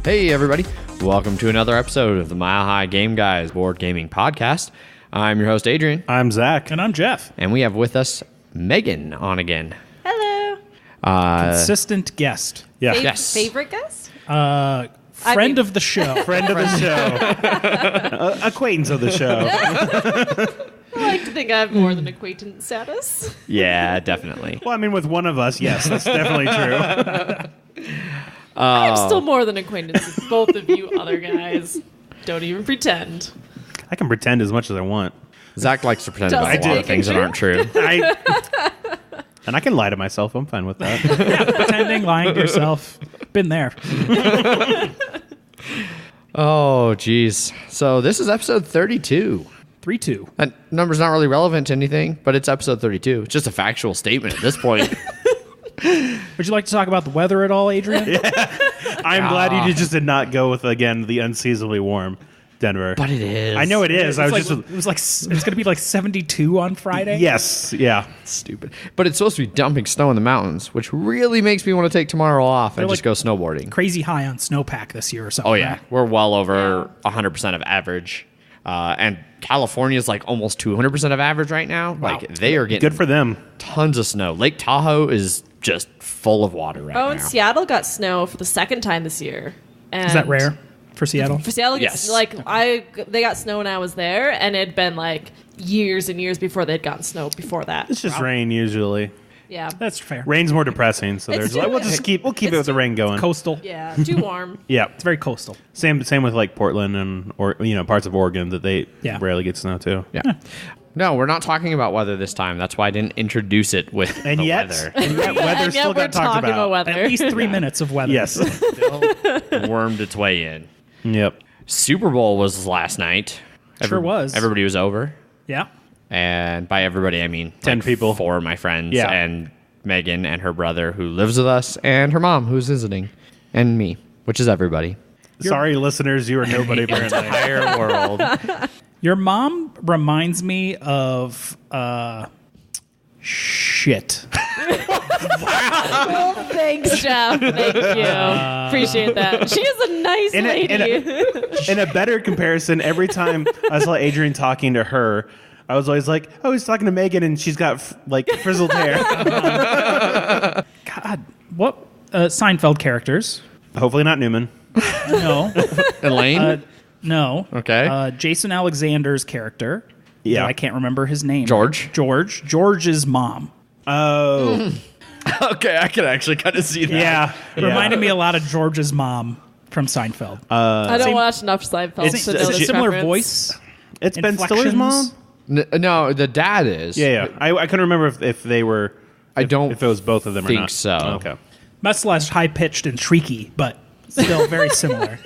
Hey everybody, welcome to another episode of the Mile High Game Guys board gaming podcast. I'm your host Adrian. I'm Zach. And I'm Jeff. And we have with us Megan on again. Hello. Consistent guest. Yeah. Yes. Favorite guest? Friend of the show. Friend of the show. Acquaintance of the show. I like to think I have more than acquaintance status. Yeah, definitely. Well, I mean, with one of us, yes, that's definitely true. I'm still more than acquaintance with both of you other guys. Don't even pretend. I can pretend as much as I want. Zach likes to pretend about a lot Just of things that aren't true. And I can lie to myself. I'm fine with that. Pretending, lying to yourself. Been there. Oh, geez. So this is episode 32. 3-2. That number's not really relevant to anything, but it's episode 32. It's just a factual statement at this point. Would you like to talk about the weather at all, Adrian? I'm glad you just did not go with, again, the unseasonably warm Denver. But it is. I know it is. It's going to be like 72 on Friday. Yes, yeah. Stupid. But it's supposed to be dumping snow in the mountains, which really makes me want to take tomorrow off and just go snowboarding. Crazy high on snowpack this year or something. Oh, yeah. Right? We're well over 100% of average. And California's like almost 200% of average right now. Wow. Like, they are getting Good for them. tons of snow. Lake Tahoe is just full of water right now. Oh, and Seattle got snow for the second time this year. And Is that rare for Seattle? For Seattle, Yes. they got snow when I was there, and it had been like years and years before they'd gotten snow before that. It's just rain usually. Yeah. That's fair. Rain's more depressing, so It's there's like, we'll keep it with the rain going. Coastal. Yeah. Too warm. Yeah. It's very coastal. Same with like Portland and parts of Oregon that they rarely get snow too. Yeah. No, we're not talking about weather this time. That's why I didn't introduce it with And the yet, weather. and yet weather And still yet we're got talked talking about weather. At least 3 minutes of weather. Yes. Wormed its way in. Yep. Super Bowl was last night. Sure was. Everybody was over. Yeah. And by everybody, I mean 10 people. 4 of my friends. Yeah. And Megan and her brother who lives with us, and her mom who's visiting, and me, which is everybody. Sorry, listeners, you are nobody apparently. Entire world. Your mom reminds me of shit. Well, thanks, Jeff. Thank you. Appreciate that. She is a nice lady. In a better comparison, every time I saw Adrian talking to her, I was always like, oh, he's talking to Megan, and she's got frizzled hair. God, what Seinfeld characters? Hopefully not Newman. No, Elaine? no. Okay. Jason Alexander's character. Yeah. I can't remember his name. George. George's mom. Oh. Okay, I can actually kind of see that. It reminded me a lot of George's mom from Seinfeld. I don't watch enough Seinfeld It's to know a this similar reference. voice. It's Ben Stiller's mom? No, the dad is. Yeah. I couldn't remember if they were... I don't if it was both of them or think not. so. Okay. Much less high-pitched and shrieky, but still very similar.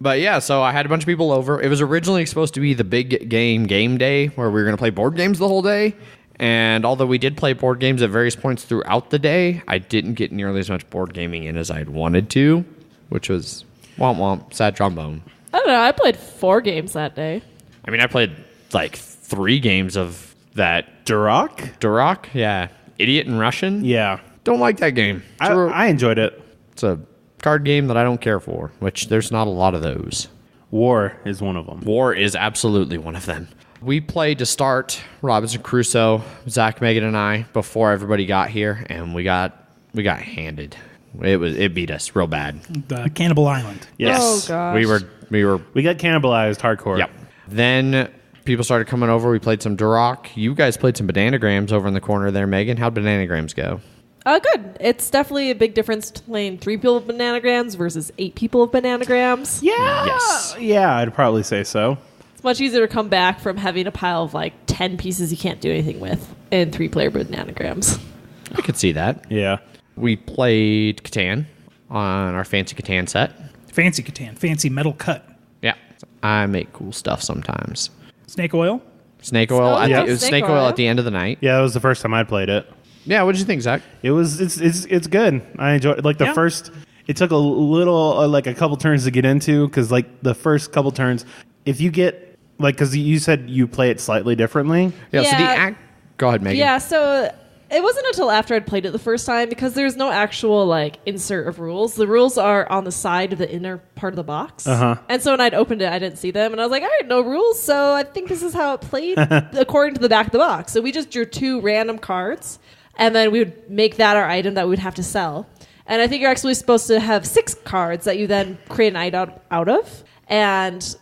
But yeah, so I had a bunch of people over. It was originally supposed to be the big game day where we were going to play board games the whole day. And although we did play board games at various points throughout the day, I didn't get nearly as much board gaming in as I'd wanted to, which was womp womp, sad trombone. I don't know. I played 4 games that day. I mean, I played like 3 games of that. Duroc? Yeah. Idiot in Russian? Yeah. Don't like that game. I enjoyed it. It's a card game that I don't care for, which there's not a lot of those. War is one of them. War is absolutely one of them. We played to start Robinson Crusoe, Zach, Megan, and I before everybody got here, and we got handed. It beat us real bad. The Cannibal Island. Yes. Oh, gosh. We We got cannibalized hardcore. Yep. Then people started coming over. We played some Duroc. You guys played some Bananagrams over in the corner there, Megan. How'd Bananagrams go? Good. It's definitely a big difference playing 3 people of Bananagrams versus 8 people of Bananagrams. Yeah. Yes. Yeah, I'd probably say so. It's much easier to come back from having a pile of like 10 pieces you can't do anything with in 3-player Bananagrams. I could see that. Yeah. We played Catan on our fancy Catan set. Fancy Catan. Fancy metal cut. Yeah. I make cool stuff sometimes. Snake oil. Snake oil. Oh, yeah. It was Snake snake oil oil. at the end of the night. Yeah, that was the first time I played it. Yeah, what did you think, Zach? It's good. I enjoyed it. Like the Yeah. first, it took a little, like a couple turns to get into, because like the first couple turns, if you get, like, because you said you play it slightly differently. Yeah, so the Yeah. act... Go ahead, Megan. Yeah, so It wasn't until after I'd played it the first time because there's no actual like insert of rules. The rules are on the side of the inner part of the box. And so when I'd opened it, I didn't see them. And I was like, all right, no rules. So I think this is how it played according to the back of the box. So we just drew 2 random cards and then we would make that our item that we would have to sell. And I think you're actually supposed to have 6 cards that you then create an item out of. And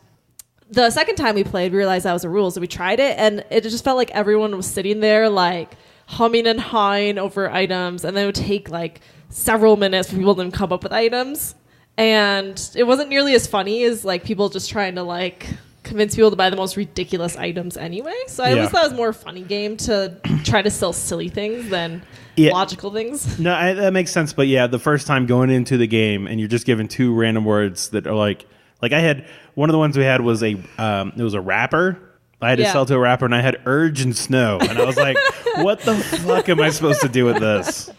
the second time we played, we realized that was a rule. So we tried it and it just felt like everyone was sitting there like humming and hawing over items, and then it would take like several minutes for people to come up with items, and it wasn't nearly as funny as like people just trying to like convince people to buy the most ridiculous items anyway. So I always thought it was more a funny game to try to sell silly things than logical things. No, that makes sense. But yeah, the first time going into the game and you're just given 2 random words that are like I had one of the ones we had was it was a rapper. I had to sell to a rapper, and I had urge and snow, and I was like, "What the fuck am I supposed to do with this?"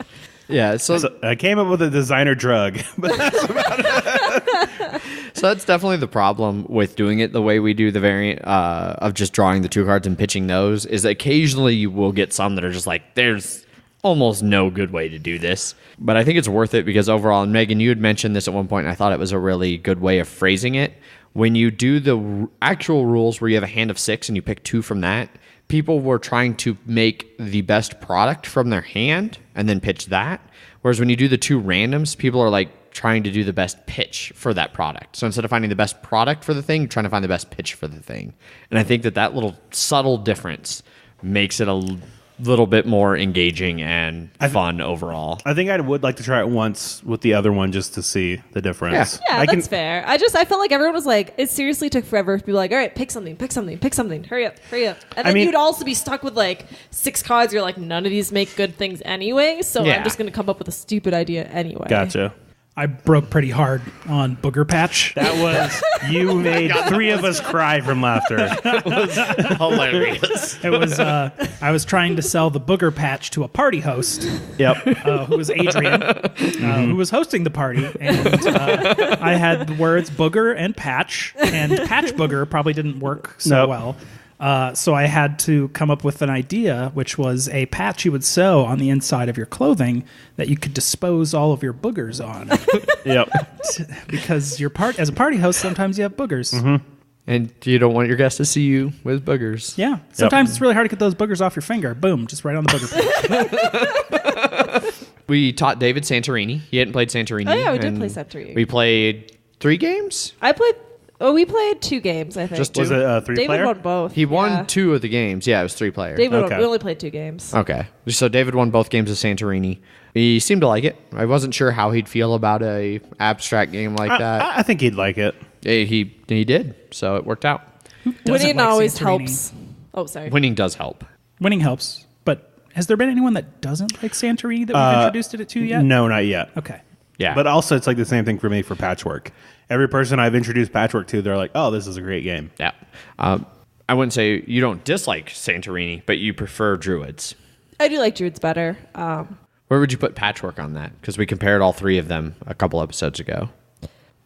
Yeah, so I came up with a designer drug, but that's about it. So that's definitely the problem with doing it the way we do the variant of just drawing the 2 cards and pitching those. Is occasionally you will get some that are just like, there's almost no good way to do this. But I think it's worth it because overall, and Megan, you had mentioned this at one point, and I thought it was a really good way of phrasing it. When you do the actual rules where you have a hand of 6 and you pick 2 from that, people were trying to make the best product from their hand and then pitch that. Whereas when you do the 2 randoms, people are like trying to do the best pitch for that product. So instead of finding the best product for the thing, you're trying to find the best pitch for the thing. And I think that little subtle difference makes it a little bit more engaging and fun overall. I think I would like to try it once with the other one just to see the difference. Yeah, that's fair. I felt like everyone was like, it seriously took forever to be like, all right, pick something, hurry up. And then you'd also be stuck with like 6 cards. You're like, none of these make good things anyway, so I'm just going to come up with a stupid idea anyway. Gotcha. I broke pretty hard on Booger Patch. That was, you made 3 of us cry from laughter. It was hilarious. It was, I was trying to sell the Booger Patch to a party host. Yep. Who was Adrian, who was hosting the party. And I had the words Booger and Patch, and Patch Booger probably didn't work so well. So I had to come up with an idea, which was a patch you would sew on the inside of your clothing that you could dispose all of your boogers on. Yep. Because as a party host, sometimes you have boogers. Mm-hmm. And you don't want your guests to see you with boogers. Yeah. Sometimes it's really hard to get those boogers off your finger. Boom, just right on the booger patch. We taught David Santorini. He hadn't played Santorini. Oh, yeah, we did play Santorini. We played 3 games? We played 2 games, I think. Just 2? Was it a 3-player? David won both. He won 2 of the games. Yeah, it was 3 players. We only played 2 games. Okay. So David won both games of Santorini. He seemed to like it. I wasn't sure how he'd feel about a abstract game like that. I think he'd like it. He did, so it worked out. Winning like always Santorini? helps. Oh, sorry. Winning does help. Winning helps. But has there been anyone that doesn't like Santorini that we've introduced it to yet? No, not yet. Okay. Yeah. But also, it's like the same thing for me for Patchwork. Every person I've introduced Patchwork to, they're like, oh, this is a great game. Yeah. I wouldn't say you don't dislike Santorini, but you prefer Druids. I do like Druids better. Where would you put Patchwork on that? Because we compared all 3 of them a couple episodes ago.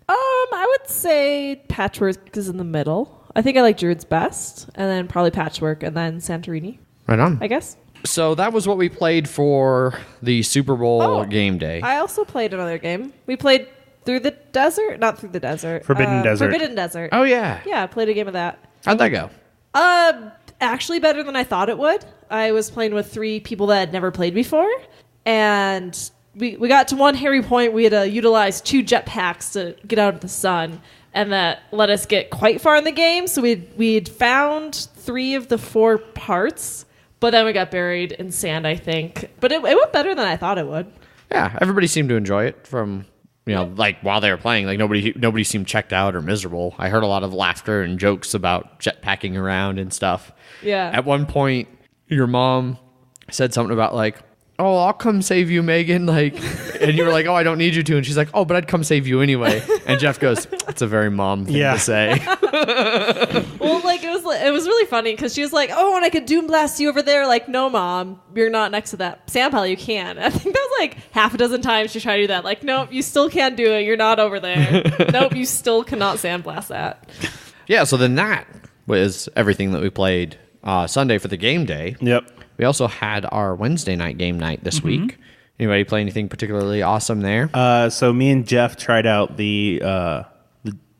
I would say Patchwork is in the middle. I think I like Druids best, and then probably Patchwork, and then Santorini, Right on. I guess. So that was what we played for the Super Bowl game day. I also played another game. We played Through the Desert? Not Through the Desert. Forbidden Desert. Forbidden Desert. Oh, yeah. Yeah, I played a game of that. How'd that go? Actually better than I thought it would. I was playing with 3 people that had never played before, and we got to one hairy point. We had to utilize 2 jetpacks to get out of the sun, and that let us get quite far in the game. So we'd found 3 of the 4 parts, but then we got buried in sand, I think. But it went better than I thought it would. Yeah, everybody seemed to enjoy it from, like while they were playing. Like nobody seemed checked out or miserable. I heard a lot of laughter and jokes about jetpacking around and stuff. Yeah. At one point, your mom said something about like, oh, I'll come save you, Megan. Like, and you were like, oh, I don't need you to. And she's like, oh, but I'd come save you anyway. And Jeff goes, that's a very mom thing to say. Well, like it was really funny because she was like, oh, and I could doom blast you over there. Like, no, Mom, you're not next to that sand pile. You can. I think that was like half a dozen times she tried to do that. Like, nope, you still can't do it. You're not over there. Nope, you still cannot sandblast that. Yeah, so then that was everything that we played Sunday for the game day. Yep. We also had our Wednesday night game night this week. Anybody play anything particularly awesome there? So me and Jeff tried out the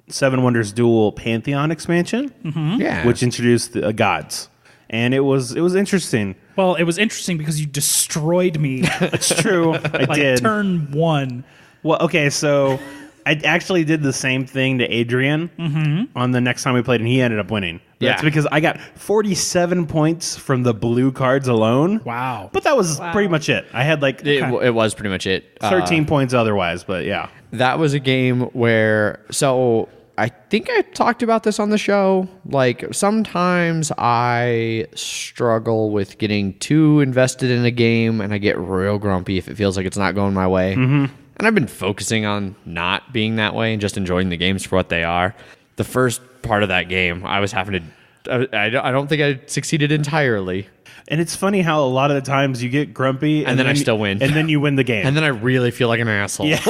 Seven Wonders Duel Pantheon expansion, Yeah. which introduced the gods, and it was interesting. Well, it was interesting because you destroyed me. It's true, I did. Turn 1. Well, okay, so I actually did the same thing to Adrian on the next time we played, and he ended up winning. That's because I got 47 points from the blue cards alone. Wow. But that was pretty much it. I had like It was pretty much it. 13 points otherwise, but yeah. That was a game where, so I think I talked about this on the show. Like, sometimes I struggle with getting too invested in a game, and I get real grumpy if it feels like it's not going my way. And I've been focusing on not being that way and just enjoying the games for what they are. The first part of that game, I was having to, I don't think I succeeded entirely. And it's funny how a lot of the times you get grumpy And then I still win. And then you win the game. And then I really feel like an asshole. Yeah.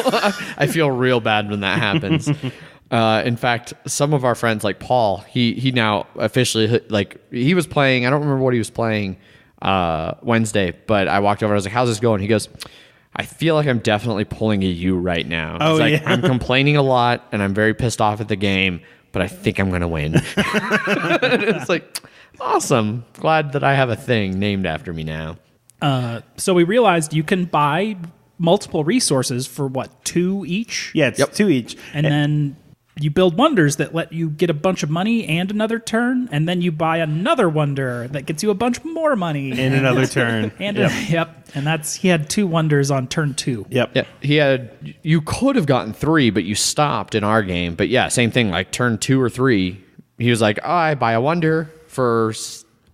I feel real bad when that happens. In fact, some of our friends, like Paul, he now officially, like, he was playing, I don't remember what he was playing Wednesday, but I walked over, I was like, how's this going? He goes, I feel like I'm definitely pulling a U right now. Oh, He's like, yeah. I'm complaining a lot, and I'm very pissed off at the game, but I think I'm going to win. It's like, awesome. Glad that I have a thing named after me now. So we realized you can buy multiple resources for, 2 each? Yeah, it's 2 each. And then you build wonders that let you get a bunch of money and another turn, and then you buy another wonder that gets you a bunch more money. In another turn. And Yep. and he had 2 wonders on turn 2. Yep. Yeah, you could have gotten 3, but you stopped in our game. But yeah, same thing, like turn 2 or 3, he was like, I buy a wonder for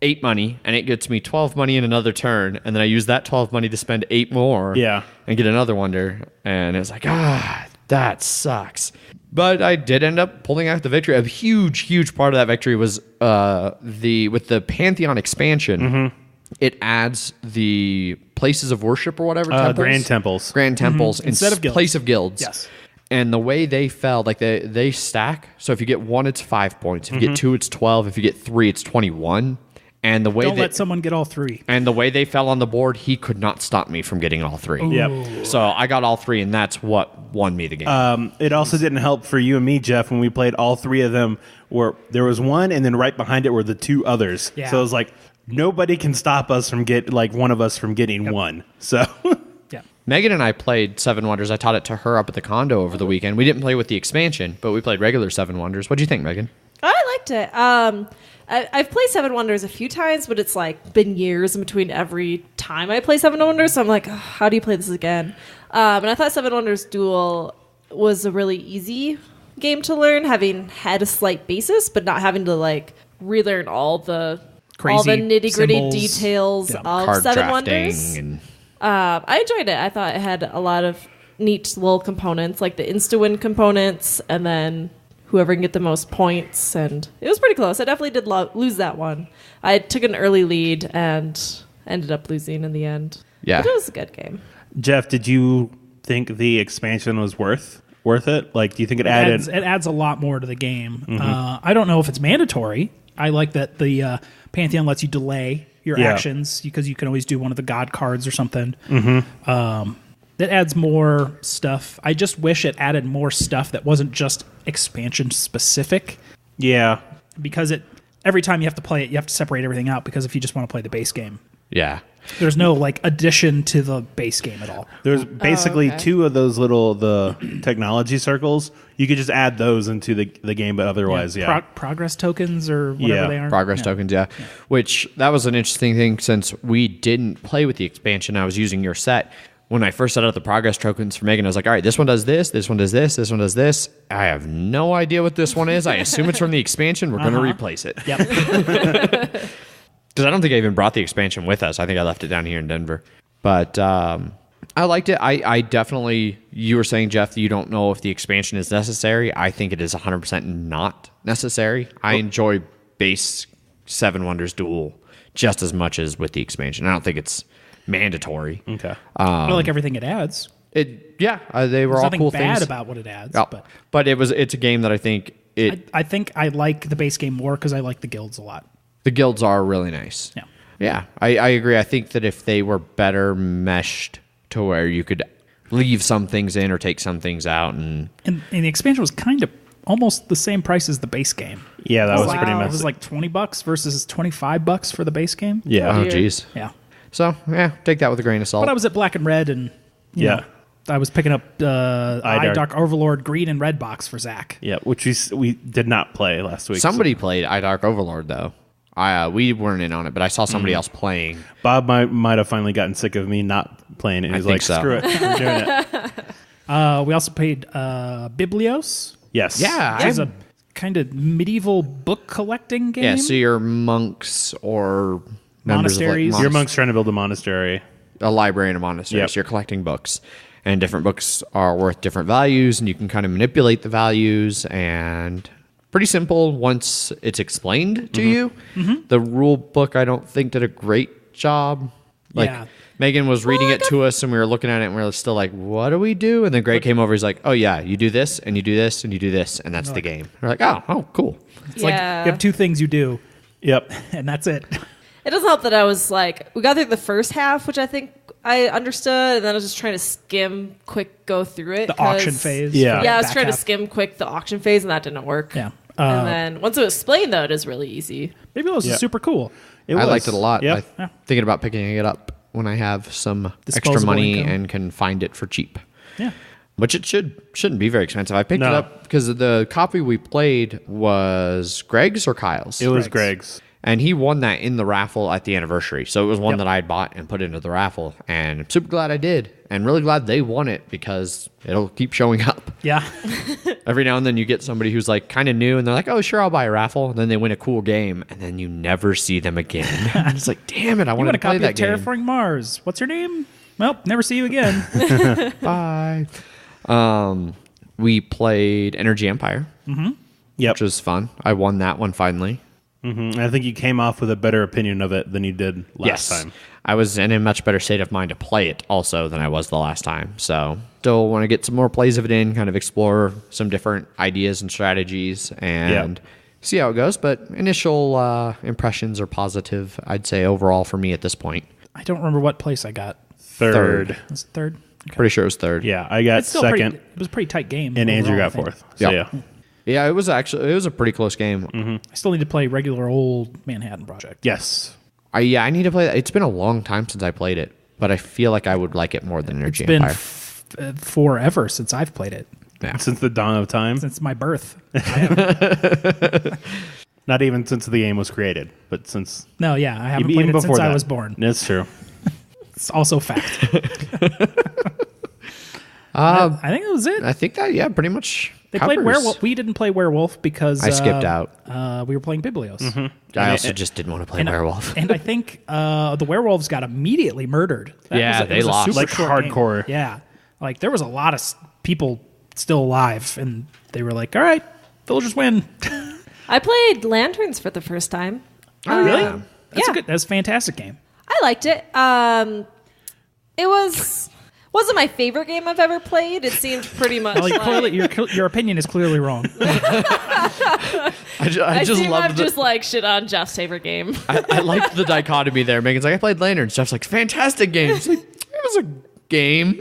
8 money, and it gets me 12 money in another turn, and then I use that 12 money to spend 8 more and get another wonder. And it was like, that sucks. But I did end up pulling out the victory. A huge part of that victory was with the Pantheon expansion. It adds the places of worship or whatever. Grand temples. Grand temples Instead of guilds. Place of guilds. Yes. And the way they fell, like they stack. So if you get 1, it's 5 points. If you get 2, it's 12. If you get 3, it's 21. And the way Don't let someone get all 3. And the way they fell on the board, he could not stop me from getting all 3. Yep. So I got all 3, and that's what won me the game. It also didn't help for you and me, Jeff, when we played all 3 of them, where there was one, and then right behind it were the 2 others. Yeah. So it was like, nobody can stop us from one of us from getting one. So Yeah. Megan and I played Seven Wonders. I taught it to her up at the condo over the weekend. We didn't play with the expansion, but we played regular Seven Wonders. What do you think, Megan? I liked it. I've played Seven Wonders a few times, but it's like been years in between every time I play Seven Wonders. So I'm like, how do you play this again? And I thought Seven Wonders Duel was a really easy game to learn, having had a slight basis, but not having to like relearn all the nitty gritty details of Card Seven drafting Wonders. and I enjoyed it. I thought it had a lot of neat little components, like the insta-win components, and then whoever can get the most points. And it was pretty close. I definitely did lose that one. I took an early lead and ended up losing in the end. Yeah. But it was a good game. Jeff, did you think the expansion was worth it? Like, do you think it added? It adds a lot more to the game. I don't know if it's mandatory. I like that the Pantheon lets you delay your actions because you can always do one of the god cards or something. That adds more stuff. I just wish it added more stuff that wasn't just expansion specific. Yeah. Because every time you have to play it, you have to separate everything out, because if you just want to play the base game, yeah. there's no like addition to the base game at all. There's basically okay. 2 of those the technology circles. You could just add those into the game, but otherwise, Progress tokens or whatever they are. Progress tokens, yeah. Which, that was an interesting thing, since we didn't play with the expansion. I was using your set. When I first set out the progress tokens for Megan, I was like, all right, this one does this one does this one does this. I have no idea what this one is. I assume it's from the expansion. We're going to replace it. Yep. Because I don't think I even brought the expansion with us. I think I left it down here in Denver. But I liked it. I definitely, you were saying, Jeff, that you don't know if the expansion is necessary. I think it is 100% not necessary. I enjoy base Seven Wonders Duel just as much as with the expansion. I don't think it's mandatory. Okay. I like everything it adds. They were There's all nothing cool bad things. about what it adds. Oh, but it's a game that I think I think I like the base game more because I like the guilds a lot. the guilds are really nice. Yeah. Yeah, I agree. I think that if they were better meshed to where you could leave some things in or take some things out. And the expansion was kind of almost the same price as the base game. Yeah, that was pretty It messy. was like $20 versus $25 for the base game. Yeah. oh, geez. Yeah. So, yeah, take that with a grain of salt. But I was at Black and Red, and you know, I was picking up Dark Overlord green and red box for Zach. Yeah, which we did not play last week. Somebody played Dark Overlord, though. We weren't in on it, but I saw somebody else playing. Bob might have finally gotten sick of me not playing it. He's like, so. screw it, we're doing it. We also played Biblios. Yes. Yeah, Which is a kind of medieval book collecting game. Yeah, so you're monks or members of, like, Monasteries. Your monk's trying to build a monastery. a library and a monastery. Yep. So you're collecting books, and different books are worth different values, and you can kind of manipulate the values. And pretty simple once it's explained to you. The rule book, I don't think, did a great job. Like Yeah. Megan was reading it to us, and we were looking at it, and we were still like, "What do we do?" And then Greg came over. He's like, "Oh yeah, you do this, and you do this, and you do this, and that's the game." We're like, "Oh, cool." It's like you have two things you do, Yep. and that's it. It doesn't help that I was like, we got through the first half, which I think I understood, and then I was just trying to go through it. The auction phase. Yeah. Yeah, I was Back trying to half. skim quick the auction phase, and that didn't work. Yeah. And then once it was explained, though, it is really easy. Biblios Yeah. is super cool. I liked it a lot. Yep. I'm thinking about picking it up when I have some extra Disposable money income. and can find it for cheap. Yeah. Which it shouldn't be very expensive. I picked No. it up because the copy we played was Greg's or Kyle's. It was Greg's. And he won that in the raffle at the anniversary. So it was one that I had bought and put into the raffle. And I'm super glad I did. And really glad they won it because it'll keep showing up. Yeah. Every now and then you get somebody who's like kind of new and they're like, oh, sure, I'll buy a raffle. And then they win a cool game. And then you never see them again. And it's like, damn it, I You wanted want to a play copy that of game. Terraforming Mars? What's your name? Well, never see you again. Bye. We played Energy Empire, Yep. which was fun. I won that one finally. I think you came off with a better opinion of it than you did last time. I was in a much better state of mind to play it also than I was the last time. So still want to get some more plays of it in, kind of explore some different ideas and strategies and see how it goes. But initial impressions are positive, I'd say, overall for me at this point. I don't remember what place I got. Third. Was it third? Okay. Pretty sure it was third. Yeah, I got It's still second, it was a pretty tight game. and Andrew overall, got I think. fourth. So, Yeah. Yeah, it was a pretty close game. I still need to play regular old Manhattan Project. Yes. I need to play that. It's been a long time since I played it, but I feel like I would like it more than Energy It's been Empire. forever since I've played it. Yeah. Since the dawn of time. Since my birth. Not even since the game was created, but since No, yeah, I haven't even played it before since I that. was born. That's true. It's also fact. I think that was it. I think that, pretty much They covers. played Werewolf. We didn't play Werewolf because I skipped out. We were playing Biblios. I also just didn't want to play Werewolf. And I think the werewolves got immediately murdered. Yeah, it they a lost. super Like short game. hardcore. Yeah, like there was a lot of people still alive, and they were like, "All right, villagers win." I played Lanterns for the first time. Oh, really? Yeah. That's a fantastic game. I liked it. It wasn't my favorite game I've ever played. It seemed pretty much Well, like your opinion is clearly wrong. I just seem love I've just like shit on Jeff's favorite game. I liked the dichotomy there. Megan's like, I played Lanterns. Jeff's like, fantastic game. It's like, it was a game.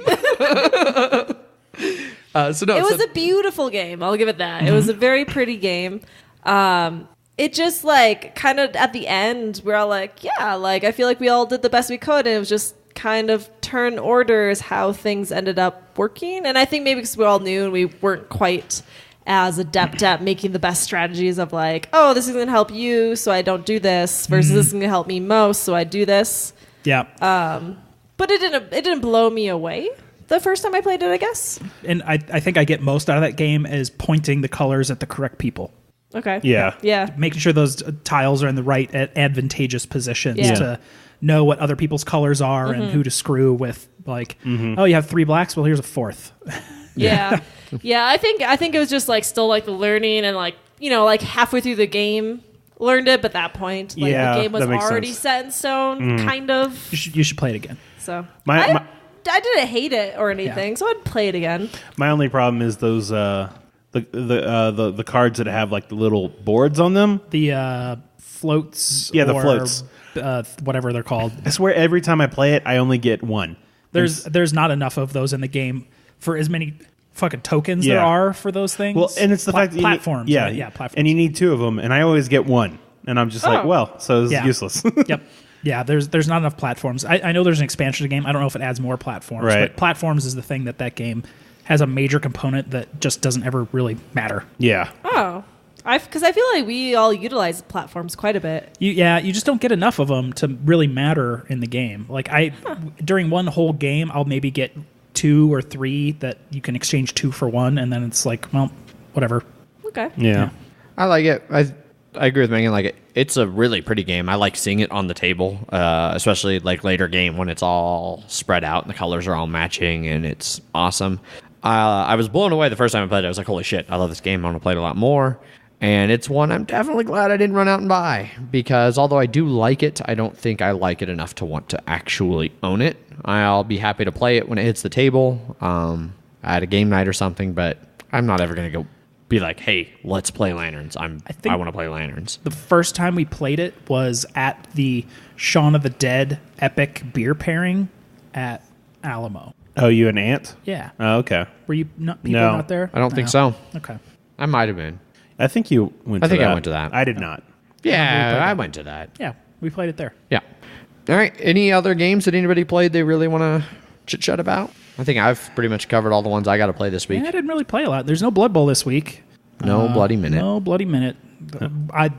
So no, It was a beautiful game. I'll give it that. It was a very pretty game. It just like kind of at the end, we're all like, yeah, like I feel like we all did the best we could, and it was just kind of turn orders how things ended up working. And I think maybe because we're all new and we weren't quite as adept at making the best strategies of like, oh, this is going to help you, so I don't do this, versus this is going to help me most, so I do this. Yeah, But it didn't blow me away the first time I played it, I guess. and I think I get most out of that game is pointing the colors at the correct people. Okay. Yeah. Yeah. Making sure those tiles are in the right advantageous positions Yeah. to know what other people's colors are and who to screw with. Like, oh, you have 3 blacks. Well, here's a 4th. Yeah. Yeah, I think it was just like still like the learning and like, like halfway through the game learned it, but at that point like Yeah, the game was that makes already sense. set in stone kind of. You should play it again. So My- I didn't hate it or anything, so I'd play it again. My only problem is those the cards that have like the little boards on them. The floats. Yeah, the or floats. whatever they're called. I swear every time I play it, I only get one. There's not enough of those in the game for as many fucking tokens there are for those things. Well, and it's the fact that platforms. You need, right? Yeah, platforms. And you need 2 of them, and I always get one. And I'm just like, well, so it's useless. Yep. Yeah, there's not enough platforms. I know there's an expansion to the game. I don't know if it adds more platforms. Right. But platforms is the thing that game has a major component that just doesn't ever really matter. Yeah. Oh. Because I feel like we all utilize platforms quite a bit. You just don't get enough of them to really matter in the game. Like during one whole game, I'll maybe get 2 or 3 that you can exchange 2 for 1, and then it's like, well, whatever. Okay. Yeah. I like it. I agree with Megan. Like it's a really pretty game. I like seeing it on the table, especially like later game when it's all spread out and the colors are all matching and it's awesome. I was blown away the first time I played it. I was like, holy shit, I love this game. I want to play it a lot more. And it's one I'm definitely glad I didn't run out and buy because although I do like it, I don't think I like it enough to want to actually own it. I'll be happy to play it when it hits the table at a game night or something, but I'm not ever going to go be like, hey, let's play Lanterns. I want to play Lanterns. The first time we played it was at the Shaun of the Dead epic beer pairing at Alamo. Oh, you an ant? Yeah. Oh, okay. Were you not there? I don't think so. Okay. I might have been. I think you went to that. I went to that. I did not. Yeah, I went to that. Yeah, we played it there. Yeah. All right. Any other games that anybody played they really want to chit-chat about? I think I've pretty much covered all the ones I got to play this week. Yeah, I didn't really play a lot. There's no Blood Bowl this week. No Bloody Minute. No Bloody Minute.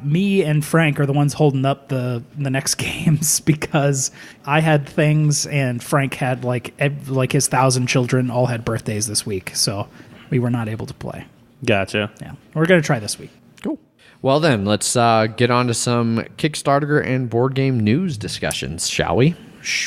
Me and Frank are the ones holding up the next games because I had things and Frank had like his 1,000 children all had birthdays this week, so we were not able to play. Gotcha. Yeah, we're gonna try this week. Cool. Well then, let's get on to some Kickstarter and board game news discussions, shall we?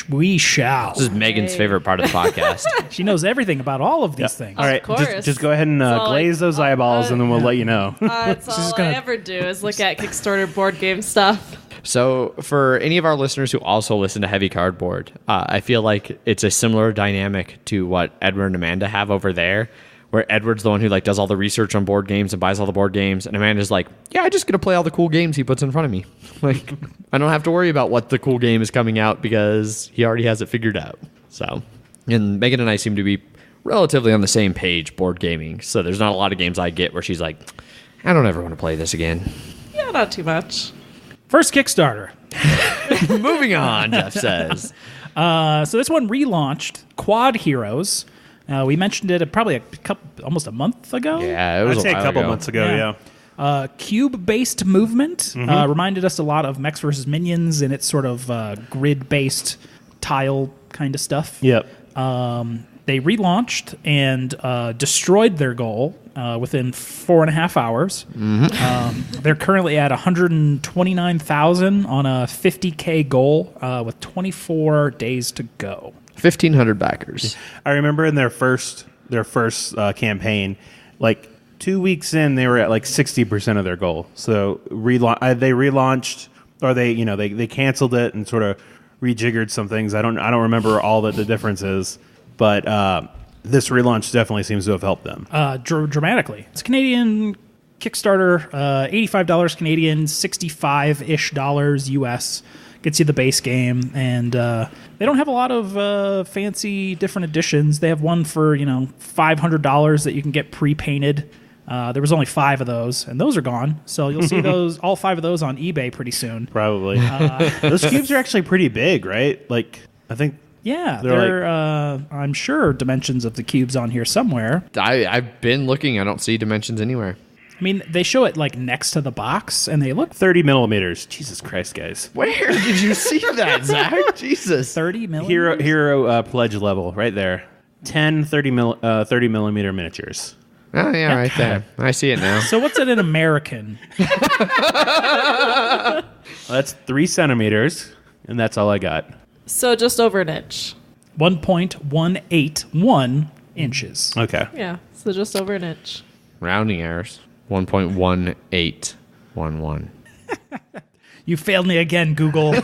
We shall. This is Megan's favorite part of the podcast. She knows everything about all of these things. All right, course. just go ahead and glaze those eyeballs, and then we'll let you know. That's all I ever do is look at Kickstarter board game stuff. So for any of our listeners who also listen to Heavy Cardboard, I feel like it's a similar dynamic to what Edward and Amanda have over there, where Edward's the one who like does all the research on board games and buys all the board games, and Amanda's like, yeah, I just get to play all the cool games he puts in front of me. Like, I don't have to worry about what the cool game is coming out because he already has it figured out. So, and Megan and I seem to be relatively on the same page board gaming, so there's not a lot of games I get where she's like, I don't ever want to play this again. Yeah, not too much. First Kickstarter. Moving on, Jeff says. So this one relaunched Quodd Heroes. We mentioned it probably almost a month ago. Yeah, it was I'd say a couple ago. months ago, yeah. Cube-based movement reminded us a lot of Mechs vs. Minions in its sort of grid-based tile kind of stuff. Yep. They relaunched and destroyed their goal within 4.5 hours. They're currently at 129,000 on a 50K goal with 24 days to go. 1,500 backers. I remember in their first campaign, like 2 weeks in, they were at like 60% of their goal. So they relaunched, or they canceled it and sort of rejiggered some things. I don't remember all that the difference is, but this relaunch definitely seems to have helped them dramatically. It's a Canadian Kickstarter, $85 Canadian, $65-ish US. Gets you the base game, and they don't have a lot of fancy different editions. They have one for $500 that you can get pre-painted. There was only 5 of those, and those are gone. So you'll see all 5 of those on eBay pretty soon. probably. Those cubes are actually pretty big, right? Like, I think. Yeah, they're I'm sure dimensions of the cubes on here somewhere. I've been looking. I don't see dimensions anywhere. I mean, they show it like next to the box, and they look 30 millimeters. Jesus Christ, guys. Where did you see that, Zach? Jesus. 30 millimeters. Hero pledge level right there. 10 30 millimeter miniatures. Oh, yeah, right there. I see it now. So what's it in American? That's 3 centimeters, and that's all I got. So just over an inch. 1.181 inches. Okay. Yeah, so just over an inch. Rounding errors. 1.1811. You failed me again, Google.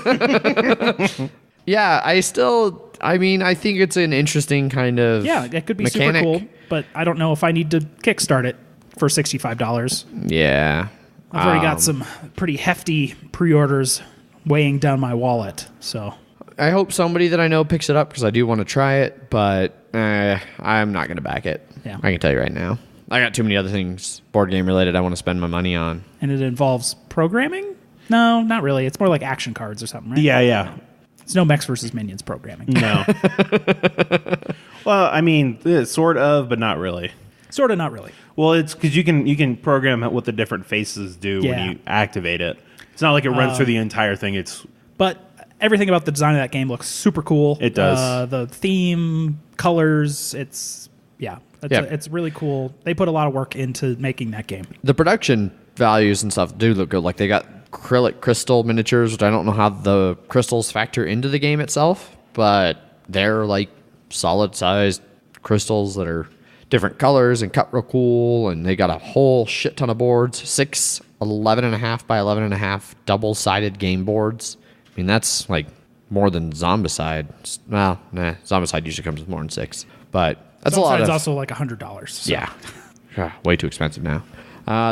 Yeah, I think it's an interesting kind of Yeah, it could be mechanic. super cool, but I don't know if I need to kickstart it for $65. Yeah. I've already got some pretty hefty pre-orders weighing down my wallet. So I hope somebody that I know picks it up because I do want to try it, but I'm not going to back it. Yeah. I can tell you right now. I got too many other things board game related I want to spend my money on. And it involves programming? No, not really. It's more like action cards or something, right? Yeah. It's no Mechs versus Minions programming. No. Well, I mean, sort of, but not really. Sort of, not really. Well, it's because you can program what the different faces do when you activate it. It's not like it runs through the entire thing. But everything about the design of that game looks super cool. It does. The theme, colors, it's really cool. They put a lot of work into making that game. The production values and stuff do look good. Like they got acrylic crystal miniatures, which I don't know how the crystals factor into the game itself, but they're like solid sized crystals that are different colors and cut real cool. And they got a whole shit ton of boards, 6 11.5 by 11.5 double sided game boards. I mean, that's like more than Zombicide. Well, nah, Zombicide usually comes with more than 6, but that's a lot. It's also like $100. So. Yeah. Way too expensive now.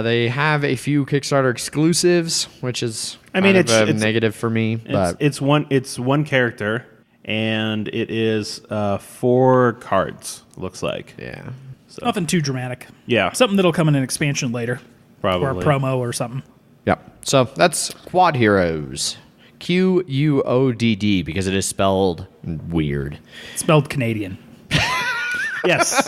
They have a few Kickstarter exclusives, which is it's negative for me. But it's one character, and it is 4 cards. Looks like. Yeah. So. Nothing too dramatic. Yeah. Something that'll come in an expansion later. Probably. Or a promo or something. Yep. So that's Quodd Heroes. Quodd, because it is spelled weird. It's spelled Canadian. Yes,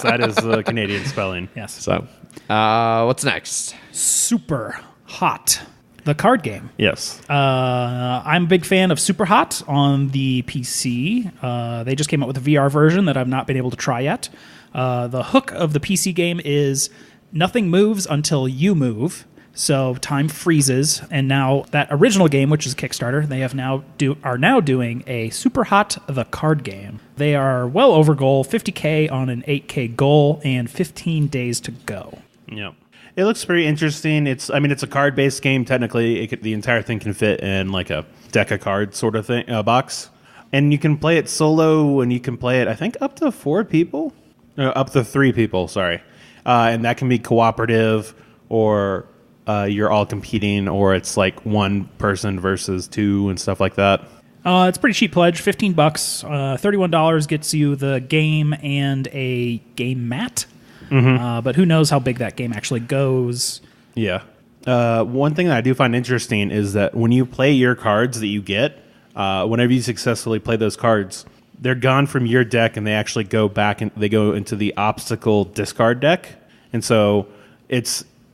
that is the Canadian spelling. Yes. So, what's next? SuperHot, the card game. Yes. I'm a big fan of SuperHot on the PC. They just came out with a VR version that I've not been able to try yet. The hook of the PC game is nothing moves until you move. So time freezes, and now that original game, which is Kickstarter, they are now doing a SuperHot the card game. They are well over goal, 50K on an 8K goal, and 15 days to go. Yep. It looks pretty interesting. It's a card-based game. Technically, the entire thing can fit in like a deck of cards sort of thing, box, and you can play it solo, and you can play it, I think, up to 4 people, up to 3 people. Sorry, and that can be cooperative or. You're all competing, or it's like one person versus 2 and stuff like that. It's a pretty cheap pledge, $15. $31 gets you the game and a game mat. Mm-hmm. But who knows how big that game actually goes. Yeah. One thing that I do find interesting is that when you play your cards that you get, whenever you successfully play those cards, they're gone from your deck and they actually go back and they go into the obstacle discard deck. And so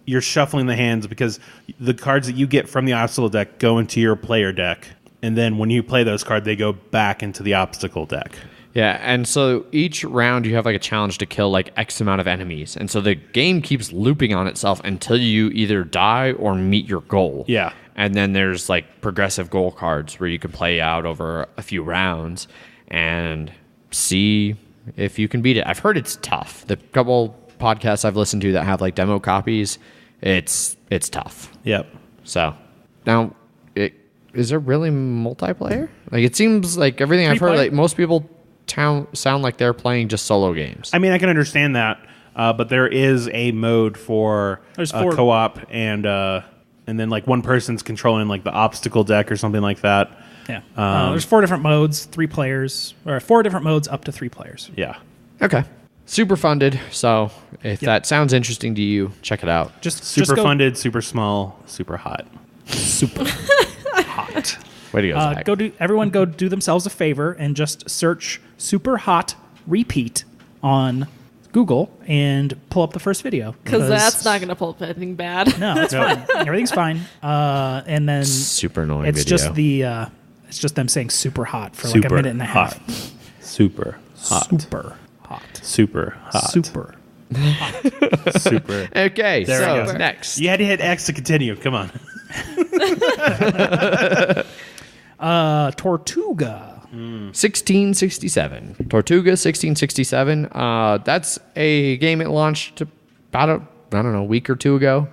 you're shuffling the hands because the cards that you get from the obstacle deck go into your player deck. And then when you play those cards, they go back into the obstacle deck. Yeah, and so each round you have like a challenge to kill like X amount of enemies. And so the game keeps looping on itself until you either die or meet your goal. Yeah. And then there's like progressive goal cards where you can play out over a few rounds and see if you can beat it. I've heard it's tough. The couple podcasts I've listened to that have like demo copies, it's tough. Yep. So now, is there really multiplayer? Like it seems like everything I've heard, like most people sound like they're playing just solo games. I mean, I can understand that, but there is a mode for co-op, and then like one person's controlling like the obstacle deck or something like that. Yeah. There's 4 different modes, 3 players, or 4 different modes up to 3 players. Yeah. Okay. Super funded, so if that sounds interesting to you, check it out. Just super funded, super small, super hot. Super hot. Way to go, Zach. Everyone go do themselves a favor and just search SuperHot repeat on Google and pull up the first video. Because that's not going to pull up anything bad. No, it's fine. Everything's fine. And then super annoying it's video. It's just them saying super hot for like a minute and a half. Super hot. Super hot. Super hot. Super hot. Super. Okay, There so next. You had to hit X to continue. Come on. Tortuga. 1667. Tortuga 1667. That's a game it launched about a week or 2 ago.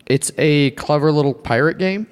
It's a clever little pirate game.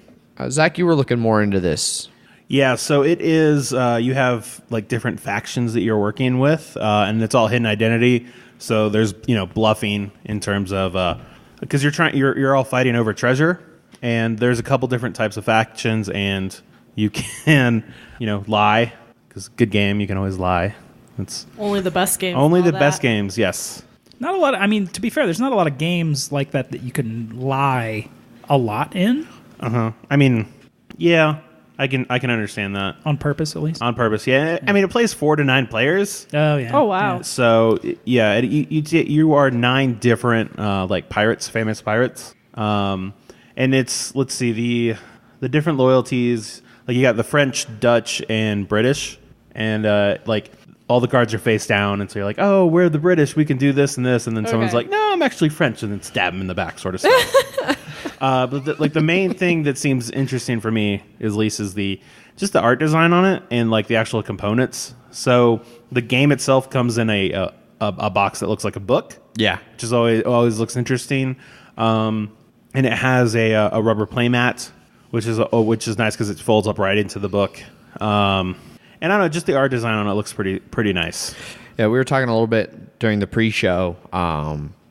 Zach, you were looking more into this. Yeah, so it is. You have like different factions that you're working with, and it's all hidden identity. So there's bluffing in terms of because you're all fighting over treasure, and there's a couple different types of factions, and you can, lie, because good game, you can always lie. It's only the best games. only the best games, yes. Not a lot. I mean, to be fair, there's not a lot of games like that you can lie a lot in. I mean, yeah, I can understand that. On purpose, at least. On purpose, yeah. I mean, it plays 4 to 9 players. Oh yeah. Oh wow. Yeah. So yeah, you are 9 different like pirates, famous pirates, and it's, let's see, the different loyalties. Like you got the French, Dutch, and British, and like all the cards are face down, and so you're like, oh, we're the British, we can do this and this, and then someone's like, no, I'm actually French, and then stab them in the back, sort of stuff. But the main thing that seems interesting for me is just the art design on it and like the actual components. So the game itself comes in a box that looks like a book. Yeah. Which is always looks interesting. And it has a rubber playmat, which is nice because it folds up right into the book. And I don't know, just the art design on it looks pretty nice. Yeah, we were talking a little bit during the pre-show.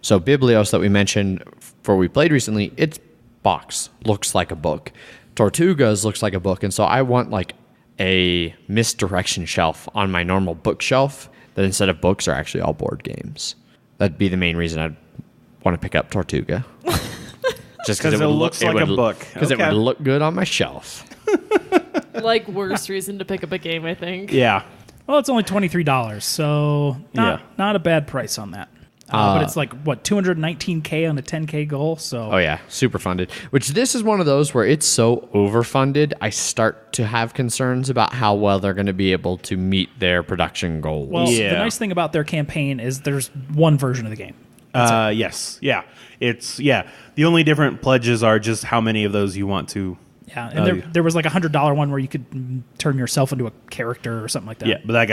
So Biblios that we mentioned for we played recently, its box looks like a book. Tortuga's looks like a book, and so I want like a misdirection shelf on my normal bookshelf that instead of books are actually all board games. That'd be the main reason I'd want to pick up Tortuga. Just because it looks like a book. Because it would look good on my shelf. Like worst reason to pick up a game, I think. Yeah. Well, it's only $23, so not a bad price on that. But it's like, what, 219K on a 10K goal? So Oh, yeah. Super funded. Which this is one of those where it's so overfunded, I start to have concerns about how well they're going to be able to meet their production goals. Well, Yeah. the nice thing about their campaign is there's one version of the game. Yes. Yeah. The only different pledges are just how many of those you want to. Yeah, and there was like a $100 one where you could turn yourself into a character or something like that. Yeah, but that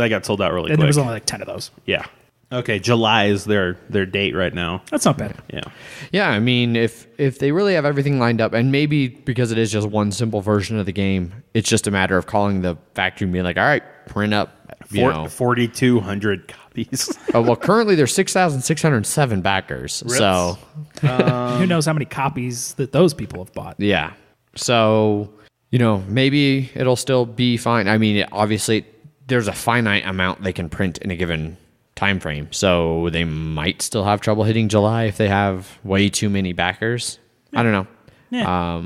got sold out really And quick. there was only like 10 of those. Yeah. Okay, July is their date right now. That's not bad. Yeah. Yeah, I mean, if they really have everything lined up, and maybe because it is just one simple version of the game, it's just a matter of calling the factory and being like, all right, print up, 4,200 copies. well, currently there's 6,607 backers. Rips. So, Who knows how many copies that those people have bought? yeah. So, maybe it'll still be fine. I mean, obviously, there's a finite amount they can print in a given time frame. So they might still have trouble hitting July if they have way too many backers. I don't know. Yeah.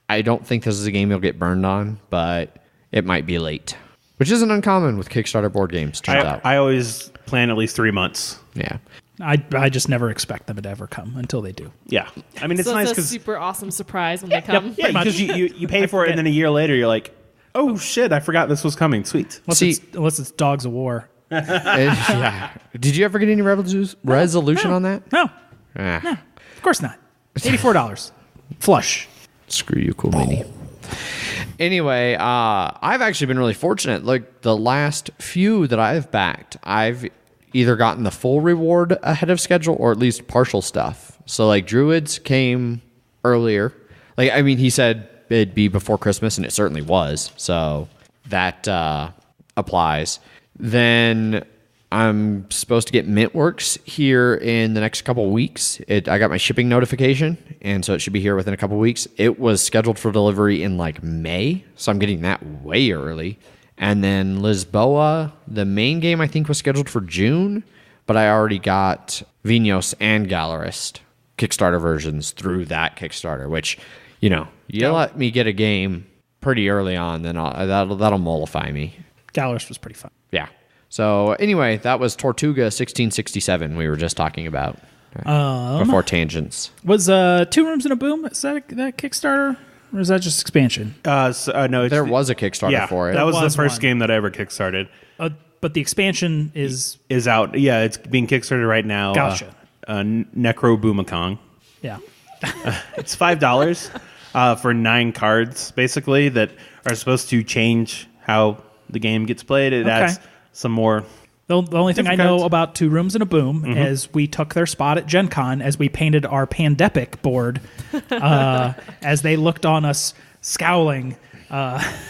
I don't think this is a game you'll get burned on, but it might be late, which isn't uncommon with Kickstarter board games, turns out. I always plan at least 3 months. Yeah. I just never expect them to ever come until they do. Yeah. I mean, it's So nice it's a because super awesome surprise when they come. yeah, because you pay for it and then a year later you're like, oh shit, I forgot this was coming. Sweet. Unless it's Dogs of War. Yeah. Did you ever get any resolution on that? No, Ah, of course not. $84. Flush. screw you, cool mini. Anyway, I've actually been really fortunate. Like the last few that I've backed, I've either gotten the full reward ahead of schedule or at least partial stuff. So like Druids came earlier. Like, I mean, he said it'd be before Christmas, and it certainly was. So that applies. Then I'm supposed to get Mintworks here in the next couple of weeks. I got my shipping notification, and so it should be here within a couple of weeks. It was scheduled for delivery in like May, so I'm getting that way early. And then Lisboa, the main game, I think was scheduled for June, but I already got Vinos and Gallerist Kickstarter versions through that Kickstarter, which, let me get a game pretty early on, then that'll mollify me. Gallerist was pretty fun. Yeah. So anyway, that was Tortuga 1667 we were just talking about before tangents. Was 2 Rooms and a Boom, is that Kickstarter? Or is that just expansion? No, There was a Kickstarter for it. That was the was first one. game that I ever kickstarted. But the expansion is... Is out. Yeah, it's being kickstarted right now. Gotcha. Necroboomicon. Yeah. It's $5 for 9 cards, basically, that are supposed to change how the game gets played. It adds some more. The only thing I Different know cards. about 2 Rooms and a Boom is we took their spot at Gen Con as we painted our Pandepic board as they looked on us scowling.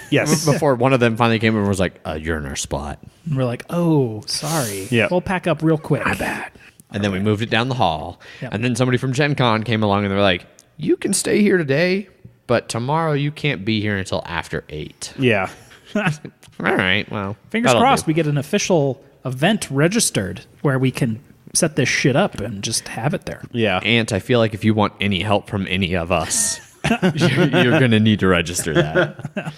Yes. Before one of them finally came over and was like, you're in our spot. And we're like, oh, sorry. Yeah. We'll pack up real quick. And then we moved it down the hall. Yep. And then somebody from Gen Con came along and they were like, you can stay here today, but tomorrow you can't be here until after 8. Yeah. All right, well. Fingers crossed we get an official event registered where we can set this shit up and just have it there. Yeah. Ant, I feel like if you want any help from any of us, you're going to need to register that.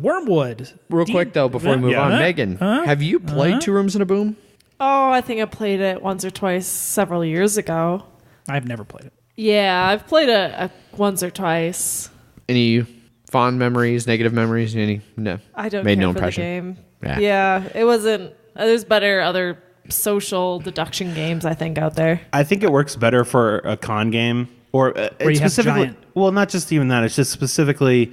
Wyrmwood. Real quick, though, before we move on, Megan, have you played Two Rooms and a Boom? Oh, I think I played it once or twice several years ago. I've never played it. Yeah, I've played it once or twice. Any fond memories, negative memories? Any? No. I don't Made care no for impression. the game. Yeah, it wasn't. There's better other social deduction games, I think, out there. I think it works better for a con game, or Where you have specifically. giant- Well, not just even that. It's just specifically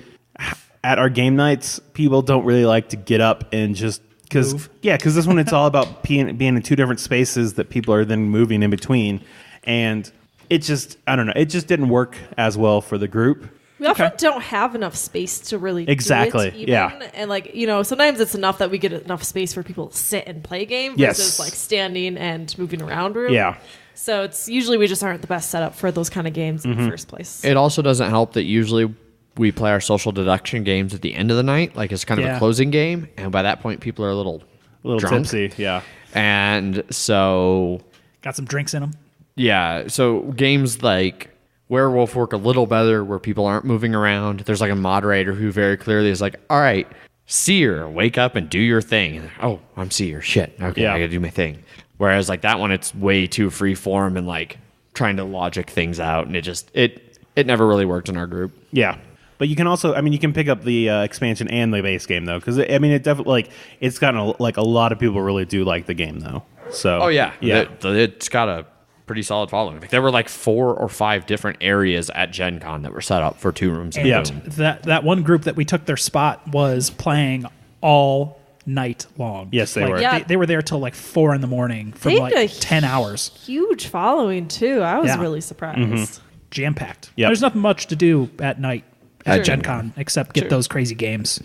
at our game nights. People don't really like to get up and just because this one it's all about being in two different spaces that people are then moving in between, and it just I don't know. It just didn't work as well for the group. We often don't have enough space to really Exactly, do it even. yeah. And like, you know, sometimes it's enough that we get enough space for people to sit and play a game Yes. versus like standing and moving around room. Yeah. So it's usually we just aren't the best setup for those kind of games in the first place. It also doesn't help that usually we play our social deduction games at the end of the night, like it's kind of a closing game, and by that point people are a little drunk. Tipsy. Yeah. And so Got some drinks in them. yeah, so games like Werewolf work a little better where people aren't moving around. There's like a moderator who very clearly is like, all right, Seer, wake up and do your thing. And, oh, I'm Seer. Shit. Okay, Yeah. I gotta do my thing. Whereas like that one, it's way too free form and like trying to logic things out, and it never really worked in our group. Yeah. But you can also, I mean, you can pick up the expansion and the base game though, because I mean, it definitely like it's gotten a lot of people really do like the game though. So Oh yeah, yeah, It's got a pretty solid following. Like, there were like 4 or 5 different areas at Gen Con that were set up for Two Rooms and Yeah. Boom. That one group that we took their spot was playing all night long. Yes, they Like, were. Yeah. They were there till like 4 a.m. for They like had a 10 hours. Huge following too. I was Yeah. really surprised. Jam packed. Yep. There's nothing much to do at night at Sure. Gen Con except get those crazy games.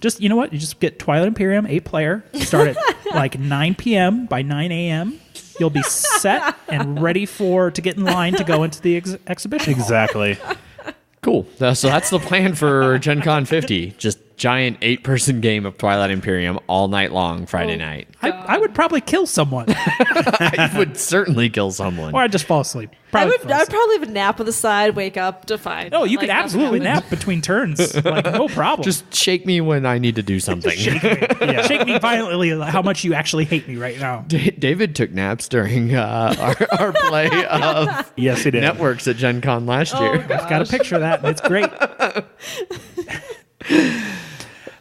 Just, you know what? You just get Twilight Imperium, 8-player, start at like 9 p.m. By 9 a.m. You'll be set and ready to get in line to go into the exhibition hall. exactly. Cool. So that's the plan for Gen Con 50. Just giant 8-person game of Twilight Imperium all night long Friday night. I would probably kill someone. I would certainly kill someone. Or I'd just fall asleep. I'd Fall asleep. probably have a nap on the side, wake up to find. No, you like, could nothing absolutely happened. nap between turns. Like, no problem. Just shake me when I need to do something. shake me violently how much you actually hate me right now. David took naps during our play of Yes, he did. Networks at Gen Con last year. I've got a picture of that, and it's great.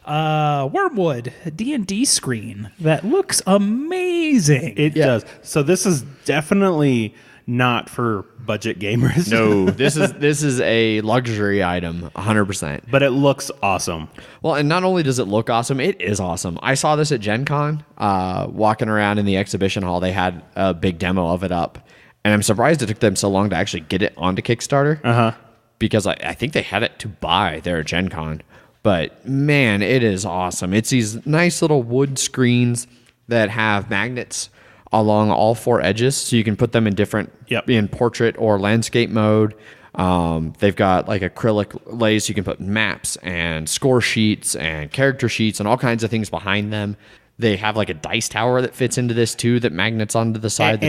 Wyrmwood D&D screen that looks amazing. It does. So this is definitely not for budget gamers. No, this is a luxury item, 100%. But it looks awesome. Well, and not only does it look awesome, it is awesome. I saw this at Gen Con, walking around in the exhibition hall. They had a big demo of it up, and I'm surprised it took them so long to actually get it onto Kickstarter. Because I think they had it to buy there at Gen Con. But man, it is awesome. It's these nice little wood screens that have magnets along all 4 edges, so you can put them in different in portrait or landscape mode. They've got like acrylic lays, so you can put maps and score sheets and character sheets and all kinds of things behind them. They have like a dice tower that fits into this too, that magnets onto the side.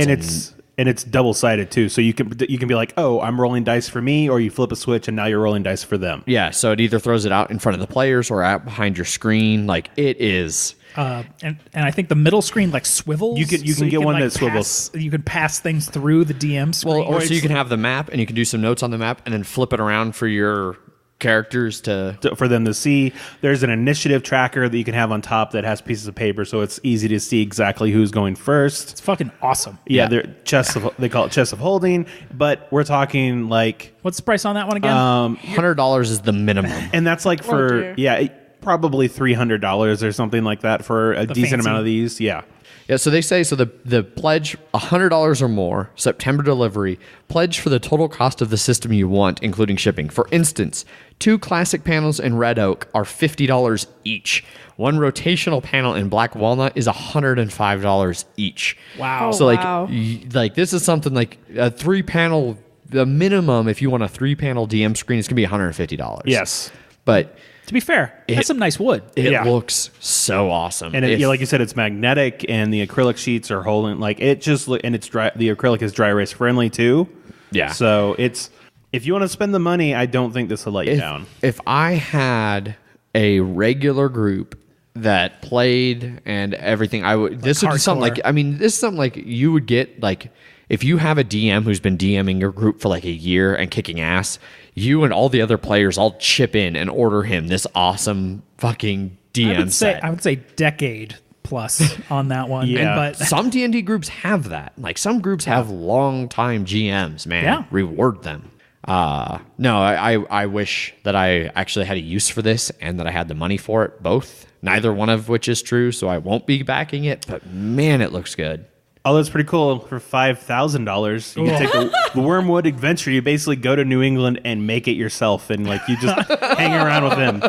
And it's double-sided too. So you can be like, oh, I'm rolling dice for me, or you flip a switch and now you're rolling dice for them. Yeah, so it either throws it out in front of the players or out behind your screen. Like, it is. And I think the middle screen like swivels. You can get one that swivels. You can pass things through the DM screen. Well, or so you can have the map and you can do some notes on the map and then flip it around for your characters for them to see. There's an initiative tracker that you can have on top that has pieces of paper, so it's easy to see exactly who's going first. It's fucking awesome. Yeah, they're chests of, they call it chests of holding, but we're talking like What's the price on that one again? $100 is the minimum. and that's like for dear. probably $300 or something like that for a decent fancy. amount of these. Yeah. Yeah, so they say, so the pledge, $100 or more, September delivery, pledge for the total cost of the system you want, including shipping. For instance, 2 classic panels in red oak are $50 each. 1 rotational panel in black walnut is $105 each. Wow. So wow. like this is something like a 3-panel the minimum, if you want a 3-panel DM screen, it's going to be $150. Yes. But To be fair, that's some nice wood. it Yeah. looks so awesome. And like you said, it's magnetic, and the acrylic sheets are holding like it just and it's dry. The acrylic is dry erase friendly too. Yeah. So it's if you want to spend the money, I don't think this will let you down. If I had a regular group that played and everything, I would. This would be something hardcore. like. I mean, this is something like you would get like if you have a DM who's been DMing your group for like a year and kicking ass. You and all the other players all chip in and order him this awesome fucking DM set. I would say decade plus on that one. Yeah. But Some D&D groups have that. Like some groups have long time GMs, man. Yeah. Reward them. No, I wish that I actually had a use for this and that I had the money for it, both. Neither one of which is true, so I won't be backing it, but man, it looks good. Oh, that's pretty cool. For $5,000, you can take the Wyrmwood adventure. You basically go to New England and make it yourself, and like you just hang around with them.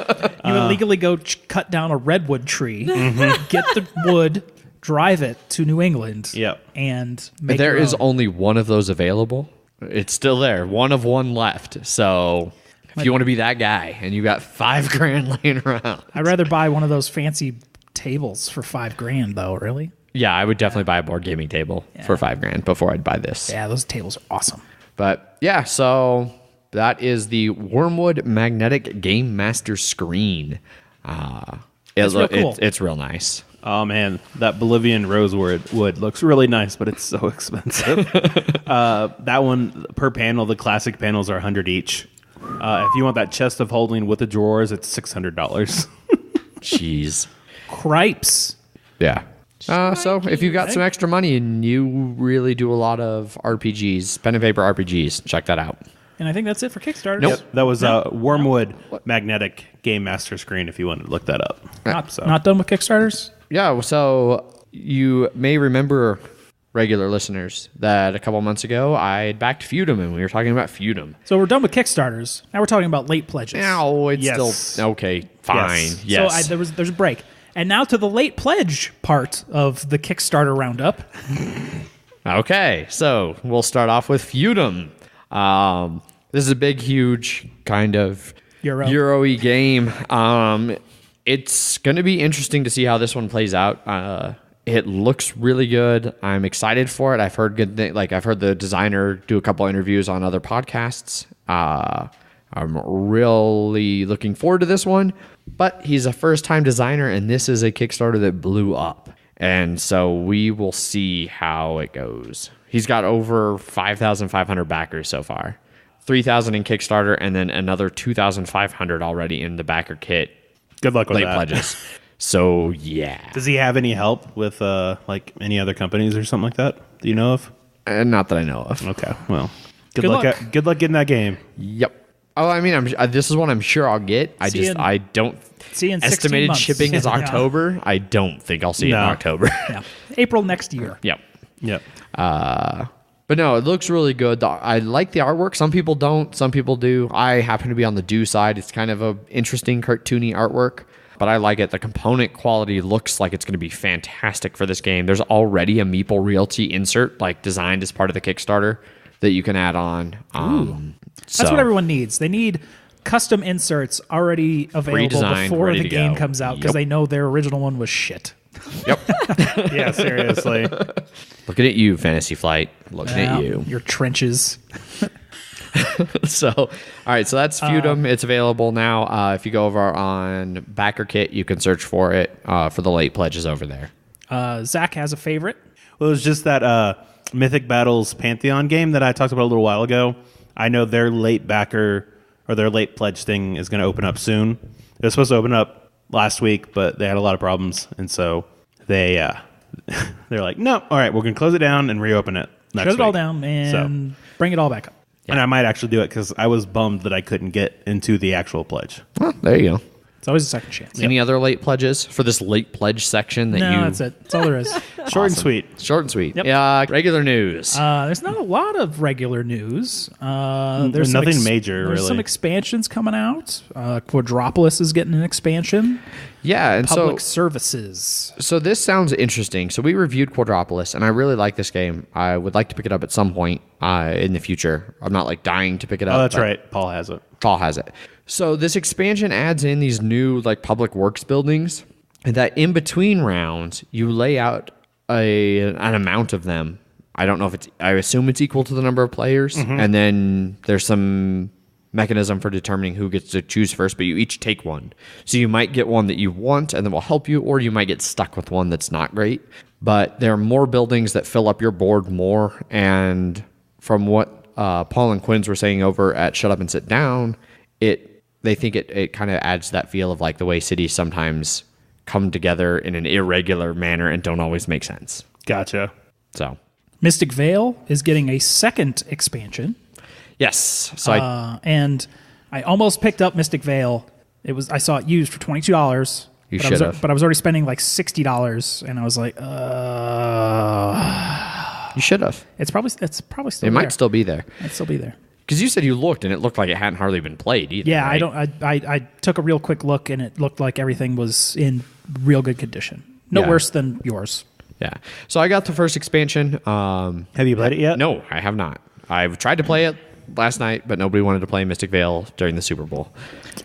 you illegally go cut down a redwood tree, get the wood, drive it to New England, Yep. and make There your is own. only one of those available. It's still there. One of one left. So if you want to be that guy and you got $5,000 laying around. I'd rather buy one of those fancy tables for $5,000, though. Really? Yeah, I would definitely buy a board gaming table for $5,000 before I'd buy this. Yeah, those tables are awesome. But yeah, so that is the Wyrmwood Magnetic Game Master screen. It's real cool. It's real nice. Oh man, that Bolivian rosewood wood looks really nice, but it's so expensive. That one per panel, the classic panels are $100 each. If you want that chest of holding with the drawers, it's $600. Jeez. Cripes. Yeah. So if you got some extra money and you really do a lot of RPGs, pen and paper RPGs, check that out. And I think that's it for Kickstarter. Nope. That was Wyrmwood Magnetic Game Master screen. If you wanted to look that up. Not done with Kickstarters? Yeah, so you may remember, regular listeners, that a couple months ago I backed Feudum and we were talking about Feudum. So we're done with Kickstarters. Now we're talking about late pledges. Now it's Yes. still okay, fine. Yes. Yes. So there's a break. And now to the late pledge part of the Kickstarter roundup. Okay, so we'll start off with Feudum. This is a big, huge kind of Euro-y game. It's going to be interesting to see how this one plays out. It looks really good. I'm excited for it. I've heard good things. Like I've heard the designer do a couple interviews on other podcasts. I'm really looking forward to this one. But he's a first-time designer, and this is a Kickstarter that blew up. And so we will see how it goes. He's got over 5,500 backers so far. 3,000 in Kickstarter, and then another 2,500 already in the backer kit. Good luck with Late that. pledges. So, yeah. Does he have any help with like any other companies or something like that? Do you know of? Not that I know of. Okay, well, Good luck. Good luck getting that game. Yep. Oh, I mean, this is one I'm sure I'll get. I don't. See you in 16 estimated months. shipping is Yeah. October. I don't think I'll see it in No. October. Yeah. April next year. Yep. Yep. But no, it looks really good. I like the artwork. Some people don't. Some people do. I happen to be on the do side. It's kind of a interesting cartoony artwork, but I like it. The component quality looks like it's going to be fantastic for this game. There's already a Meeple Realty insert like designed as part of the Kickstarter that you can add on. That's what everyone needs. They need custom inserts already available Pre-designed, before ready the to game go. comes out because Yep. they know their original one was shit. Yep. Yeah, seriously. Looking at you, Fantasy Flight. Looking at you. Your trenches. So, all right. So that's Feudum. It's available now. If you go over on Backer Kit, you can search for it for the late pledges over there. Zach has a favorite. Well, it was just that Mythic Battles Pantheon game that I talked about a little while ago. I know their late backer or their late pledge thing is going to open up soon. It was supposed to open up last week, but they had a lot of problems, and so they're like, no, all right, we're going to close it down and reopen it next Shut it all week." down and bring it all back up. And I might actually do it because I was bummed that I couldn't get into the actual pledge. Well, there you go. It's always a second chance. Any other late pledges for this late pledge section that No, that's it. That's all there is. Short and sweet. Short and sweet. Yep. Yeah, regular news. There's not a lot of regular news. There's nothing major, There's really. some expansions coming out. Quodropolis is getting an expansion. Yeah, and Public services. So this sounds interesting. So we reviewed Quodropolis, and I really like this game. I would like to pick it up at some point in the future. I'm not like dying to pick it up. Oh, that's right. Paul has it. Paul has it. So this expansion adds in these new like public works buildings, and that in between rounds you lay out an amount of them. I don't know if I assume it's equal to the number of players, and then there's some mechanism for determining who gets to choose first, but you each take one. So you might get one that you want and that will help you, or you might get stuck with one that's not great. But there are more buildings that fill up your board more, and from what Paul and Quinn's were saying over at Shut Up and Sit Down, they think it kind of adds that feel of like the way cities sometimes come together in an irregular manner and don't always make sense. Gotcha. So Mystic Vale is getting a second expansion. yes. So And I almost picked up Mystic Vale. I saw it used for $22. You should have. But I was already spending like $60, and I was like, you should have. it's probably still It there. might still be there. It might still be there. Because you said you looked and it looked like it hadn't hardly been played either. Yeah, right? I took a real quick look, and it looked like everything was in real good condition. No Yeah. worse than yours. Yeah. So I got the first expansion. Have you played it yet? No, I have not. I've tried to play it last night, but nobody wanted to play Mystic Vale during the Super Bowl.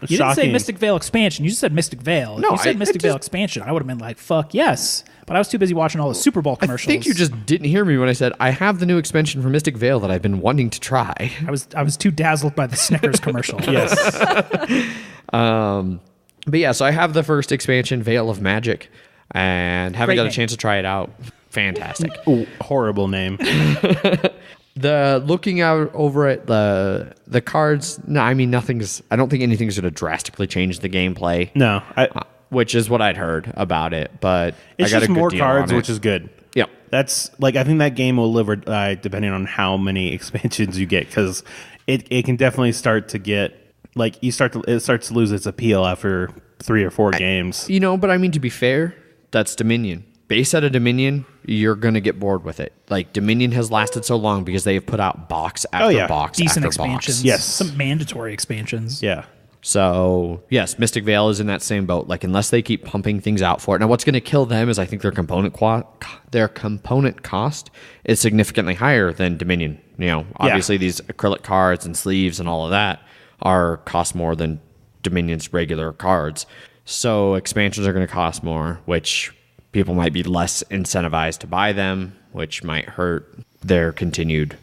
You didn't say Shocking. Mystic Vale expansion. You just said Mystic Vale. If No, you said I Mystic Vale just- expansion, I would have been like, fuck yes. But I was too busy watching all the Super Bowl commercials. I think you just didn't hear me when I said I have the new expansion for Mystic Vale that I've been wanting to try. I was too dazzled by the Snickers commercial. Yes. But yeah, so I have the first expansion, Veil of Magic, and haven't Great got a name. chance to try it out. Fantastic. Ooh, horrible name. The looking out over at the cards, no, I mean nothing's. I don't think anything's going to drastically change the gameplay. No, Which is what I'd heard about it, but it's I got just a good more deal cards, on it. which is good. Yep. That's like I think that game will live or die depending on how many expansions you get, because it can definitely start to get like it starts to lose its appeal after 3 or 4 games. But I mean, to be fair, that's Dominion. Base out of Dominion, you're going to get bored with it. Like, Dominion has lasted so long because they have put out box after yeah. box Decent after expansions. box. Yes. Some mandatory expansions. Yeah. So, yes, Mystic Vale is in that same boat. Like, unless they keep pumping things out for it. Now, what's going to kill them is I think their component cost is significantly higher than Dominion. Obviously these acrylic cards and sleeves and all of that cost more than Dominion's regular cards. So, expansions are going to cost more, which people might be less incentivized to buy them, which might hurt their continued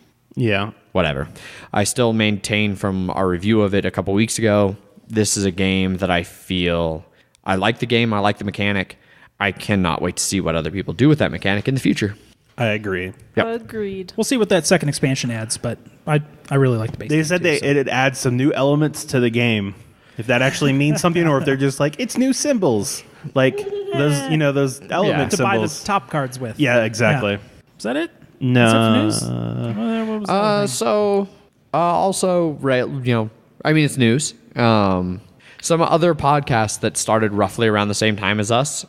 whatever. I still maintain from our review of it a couple weeks ago, this is a game that I feel I like the game. I like the mechanic. I cannot wait to see what other people do with that mechanic in the future. I agree. Yep. Agreed. We'll see what that second expansion adds, but I really like the base. They game said too, so. it adds some new elements to the game. If that actually means something, or if they're just like it's new symbols, like those those element to buy the symbols. top cards with. Yeah, exactly. Yeah. Is that it? No. Is that for news? What was the other thing? Also, right, I mean, it's news. Some other podcasts that started roughly around the same time as us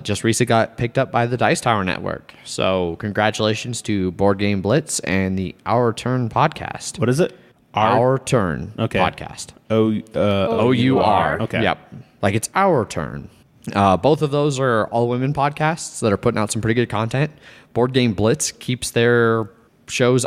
just recently got picked up by the Dice Tower Network. So congratulations to Boardgame Blitz and the Our Turn podcast. What is it? Our Turn Okay. podcast. O-U-R. Okay. Yep. Like it's Our Turn. Both of those are all-women podcasts that are putting out some pretty good content. Board Game Blitz keeps their shows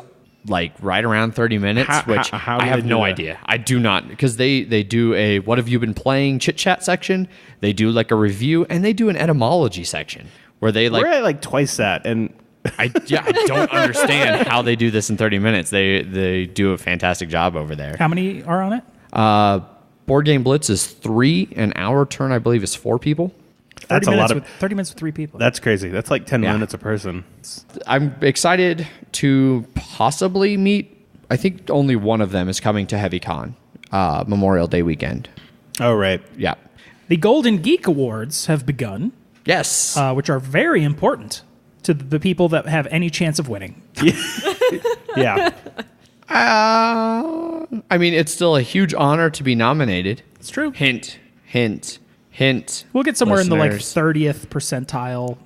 like right around 30 minutes, which how I do have they do no that? idea. I do not, because they do a what have you been playing chit-chat section. They do like a review, and they do an etymology section where they like... We're at like twice that, and I don't understand how they do this in 30 minutes. They do a fantastic job over there. How many are on it? Board Game Blitz is 3, and Our Turn, I believe, is 4 people. that's a lot of. 30 minutes with 3 people. That's crazy. That's like 10 Yeah. minutes a person. I'm excited to possibly meet. I think only one of them is coming to HeavyCon, Memorial Day weekend. Oh right. Yeah. The Golden Geek Awards have begun, Yes. which are very important to the people that have any chance of winning. Yeah. I mean, it's still a huge honor to be nominated. It's true. Hint, hint. Hint. We'll get somewhere in the like listeners. 30th percentile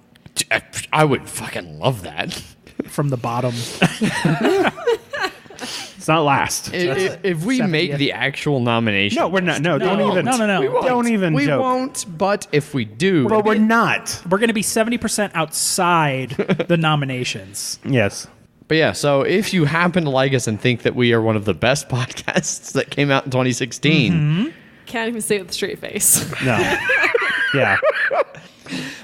I would fucking love that. from the bottom. It's not last. If we 70th. make the actual nomination. No, we're not. No, don't even. No. We won't. Don't even We joke. won't, but if we do. But we're not. We're going to be 70% outside the nominations. Yes. But yeah, so if you happen to like us and think that we are one of the best podcasts that came out in 2016, Can't even say it with a straight face. No. Yeah.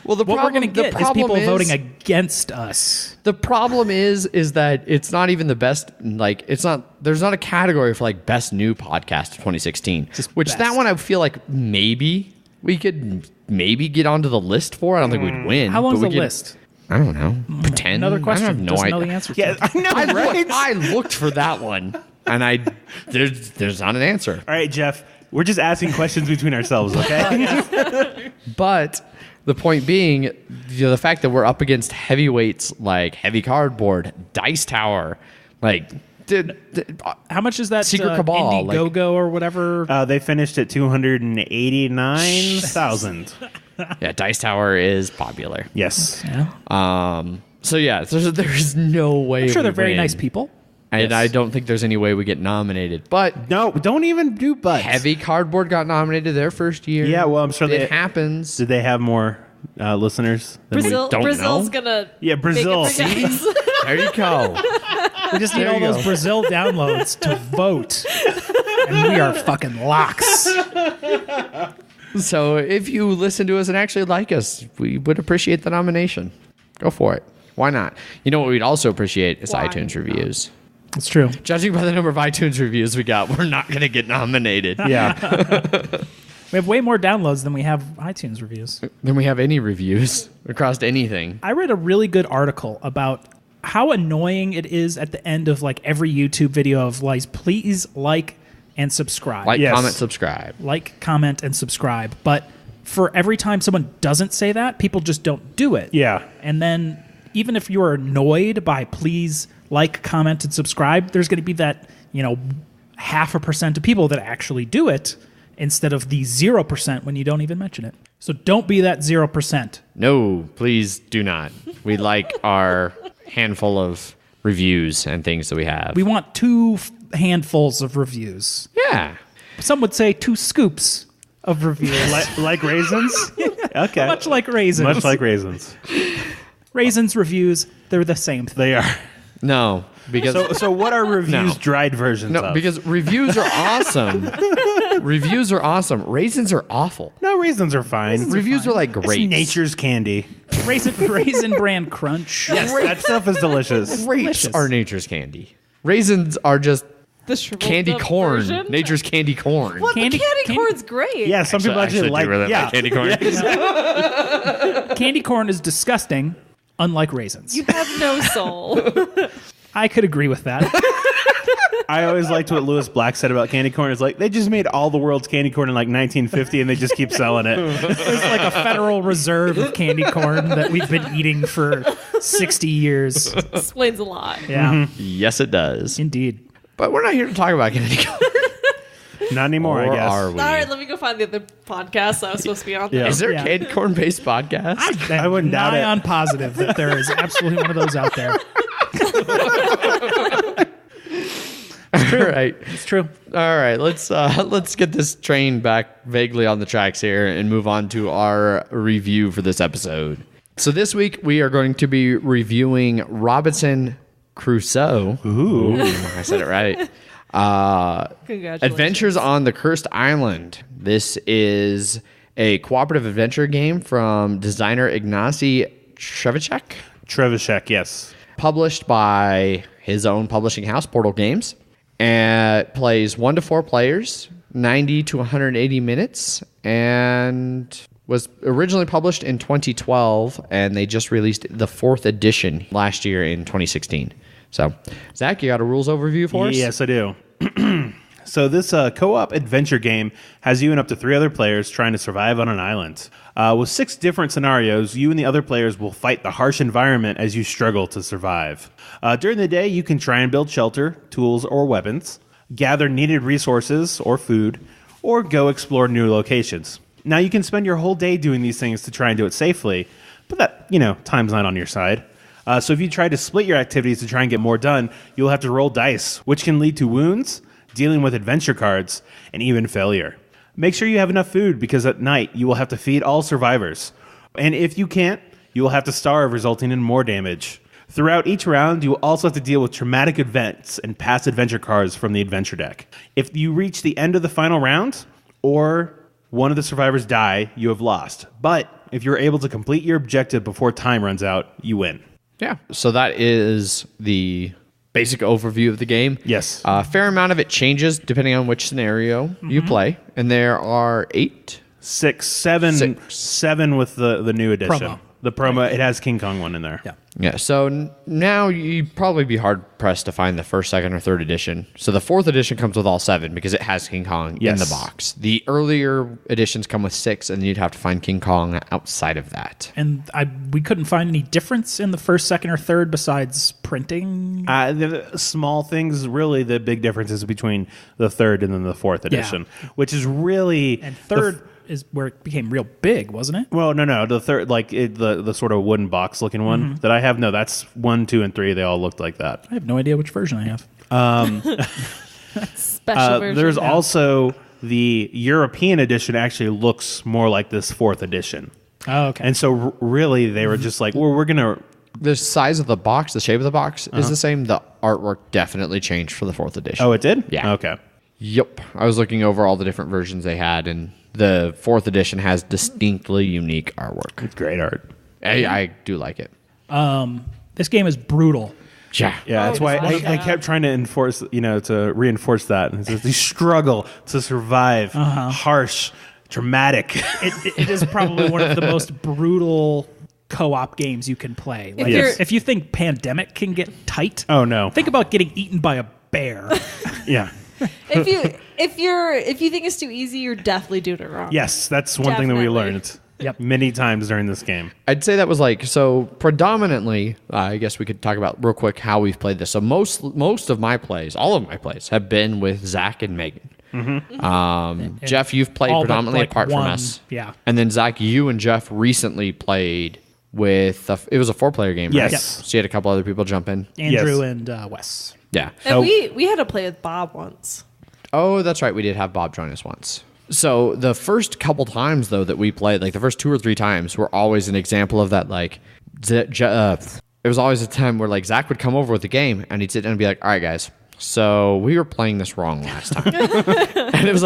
well, the What problem, we're going to the get is problem people voting against us. The problem is that it's not even the best. Like, it's not. There's not a category for like best new podcast of 2016. Which best. that one I feel like maybe we could maybe get onto the list for. I don't think we'd win. How long's but the we could- list? I don't know. Pretend. Another question. I have no Doesn't know idea. the answer. Yeah, I know, right? I looked for that one, and there's not an answer. All right, Jeff. We're just asking questions between ourselves, okay? But the point being, the fact that we're up against heavyweights like Heavy Cardboard, Dice Tower, like How much is that Secret Cabal, like- Indiegogo or whatever? They finished at 289,000. yeah, Dice Tower is popular. Yes. So yeah, there's no way. I'm sure we they're very win. nice people. And Yes. I don't think there's any way we get nominated. But No, don't even do buts. Heavy Cardboard got nominated their first year. Yeah, well, I'm sure it they- happens. Did they have more listeners? Than Brazil's know. gonna Yeah, Brazil. make it for guys. There you go. We just need There all you those go. Brazil downloads to vote. And we are fucking locks. So if you listen to us and actually like us, we would appreciate the nomination. Go for it. Why not? You know what we'd also appreciate is Why iTunes reviews. It's true. Judging by the number of iTunes reviews we got, we're not going to get nominated. Yeah. We have way more downloads than we have iTunes reviews. Than we have any reviews across anything. I read a really good article about how annoying it is at the end of like every YouTube video of like, please like and subscribe. Like, Yes. comment, subscribe. Like, comment, and subscribe. But for every time someone doesn't say that, people just don't do it. Yeah. And then even if you're annoyed by please like, comment, and subscribe, there's going to be that, 0.5% of people that actually do it instead of the 0% when you don't even mention it. So don't be that 0%. No, please do not. We like our handful of reviews and things that we have. We want 2 handfuls of reviews. yeah. Some would say 2 scoops of reviews. Like raisins? Okay. Much like raisins. Much like raisins. Raisins reviews, they're the same thing. They are. No, because So what are reviews No. dried versions no, of? because reviews are awesome. Reviews are awesome. Raisins are awful. No, raisins are fine. Reviews are like It's grapes. nature's candy. Raisin bran crunch. Yes, that stuff is delicious. Grapes Delicious. are nature's candy. Raisins are just The shriveled candy up corn. version? Nature's candy corn. What? Candy- the candy candy- corn's great. Yeah, some people actually like. Yeah, candy corn. Candy corn is disgusting, unlike raisins. You have no soul. I could agree with that. I always liked what Lewis Black said about candy corn. It's like they just made all the world's candy corn in like 1950, and they just keep selling it. There's like a Federal Reserve of candy corn that we've been eating for 60 years. Explains a lot. Yeah, Yes, it does. indeed. But we're not here to talk about candy corn. Not anymore, Or I guess. are we? All right, let me go find the other podcast I was supposed to be on. Yeah. Is there Yeah. a candy corn based podcast? I wouldn't doubt nigh it. on positive that there is absolutely one of those out there. All right. It's true. All right, let's get this train back vaguely on the tracks here and move on to our review for this episode. So this week we are going to be reviewing Robinson Crusoe. Ooh, I said it right. Congratulations. Adventures on the Cursed Island. This is a cooperative adventure game from designer Ignacy Trzewiczek, Trzewiczek, yes. published by his own publishing house, Portal Games. And it plays 1 to 4 players, 90 to 180 minutes, and was originally published in 2012, and they just released the 4th edition last year in 2016. So, Zach, you got a rules overview for us? Yes, I do. So this co-op adventure game has you and up to 3 other players trying to survive on an island. With 6 different scenarios, you and the other players will fight the harsh environment as you struggle to survive. During the day, you can try and build shelter, tools, or weapons, gather needed resources or food, or go explore new locations. Now, you can spend your whole day doing these things to try and do it safely, but that, time's not on your side. So if you try to split your activities to try and get more done, you'll have to roll dice, which can lead to wounds, dealing with adventure cards, and even failure. Make sure you have enough food, because at night you will have to feed all survivors. And if you can't, you will have to starve, resulting in more damage. Throughout each round, you will also have to deal with traumatic events and pass adventure cards from the adventure deck. If you reach the end of the final round, or one of the survivors die, you have lost. But if you're able to complete your objective before time runs out, you win. Yeah. So that is the basic overview of the game. Yes. A fair amount of it changes depending on which scenario you play. And there are 7 with the new edition. Promo. The promo, it has King Kong one in there. Yeah. Yeah, so now you'd probably be hard-pressed to find the first, second, or third edition. So the fourth edition comes with all 7 because it has King Kong in the box. The earlier editions come with 6, and you'd have to find King Kong outside of that. And we couldn't find any difference in the first, second, or third besides printing? The small things, really the big differences between the third and then the fourth edition, which is really... And third... is where it became real big, wasn't it? Well, no. The third, the sort of wooden box looking one that I have, no, that's 1, 2, and 3. They all looked like that. I have no idea which version I have. Special version. There's also the European edition actually looks more like this fourth edition. Oh, okay. And so really they were just like, well, we're going to... The size of the box, the shape of the box is the same. The artwork definitely changed for the fourth edition. Oh, it did? Yeah. Okay. Yep. I was looking over all the different versions they had, and the fourth edition has distinctly unique artwork. It's great art. I do like it. This game is brutal. Yeah. Yeah, that's why I kept trying to to reinforce that. It's just, you struggle to survive. Harsh, dramatic. It is probably one of the most brutal co-op games you can play. Like if you think Pandemic can get tight, Oh, no. think about getting eaten by a bear. Yeah. If you think it's too easy, you're definitely doing it wrong. Yes, that's one thing that we Definitely. learned Yep. many times during this game. I'd say that was so predominantly, I guess we could talk about real quick how we've played this. So most of my plays, all of my plays, have been with Zach and Megan. Jeff, you've played all but, predominantly apart from one, us. yeah. And then Zach, you and Jeff recently played with, it was a 4-player game, right? Yes. So you had a couple other people jump in. Andrew Yes. and Wes. Yeah. And we had to play with Bob once. Oh, that's right. We did have Bob join us once. So the first couple times, though, that we played, the first 2 or 3 times, were always an example of that, it was always a time where, Zach would come over with the game, and he'd sit down and be like, all right, guys, so we were playing this wrong last time. And it was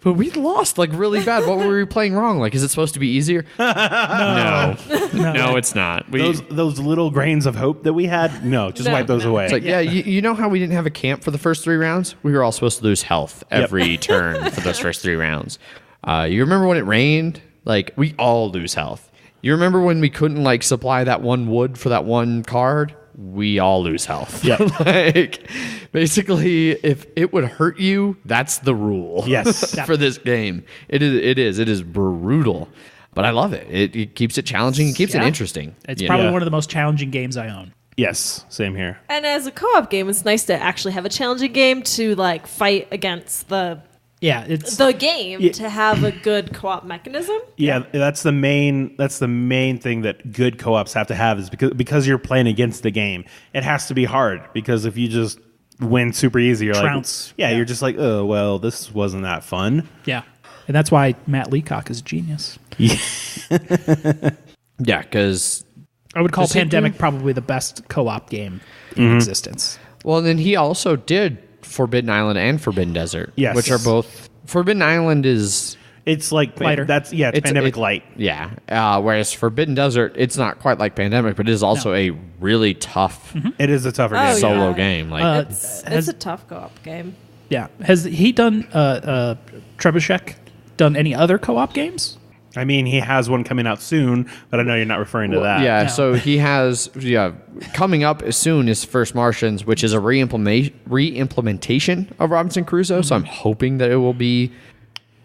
but we lost, really bad. What were we playing wrong? Is it supposed to be easier? No, it's not. Those little grains of hope that we had, just wipe those away. It's you know how we didn't have a camp for the first 3 rounds? We were all supposed to lose health every turn for those first 3 rounds. You remember when it rained? We all lose health. You remember when we couldn't supply that one wood for that one card? We all lose health. Yeah. Basically, if it would hurt you, that's the rule. Yes. For this game. It is brutal. But I love it. It keeps it challenging. It keeps it interesting. It's probably one of the most challenging games I own. Yes, same here. And as a co-op game, it's nice to actually have a challenging game to fight against the game to have a good co-op mechanism. Yeah, that's the main thing that good co-ops have to have is because you're playing against the game. It has to be hard because if you just win super easy, you're Trounce. you're just oh well, this wasn't that fun. Yeah. And that's why Matt Leacock is a genius. Yeah, because I would call Pandemic probably the best co-op game in existence. Well, and then he also did Forbidden Island and Forbidden Desert. Yes. Which are both... Forbidden Island is... It's lighter. It's Pandemic light. Yeah. Whereas Forbidden Desert, it's not quite like Pandemic, but it is also a really tough It is a tougher game. solo game. It's a tough co-op game. Yeah. Has he done, Trebuchet, done any other co-op games? I mean, he has one coming out soon, but I know you're not referring to that. Yeah, No. so he has coming up soon is First Martians, which is a re-implementation of Robinson Crusoe. So I'm hoping that it will be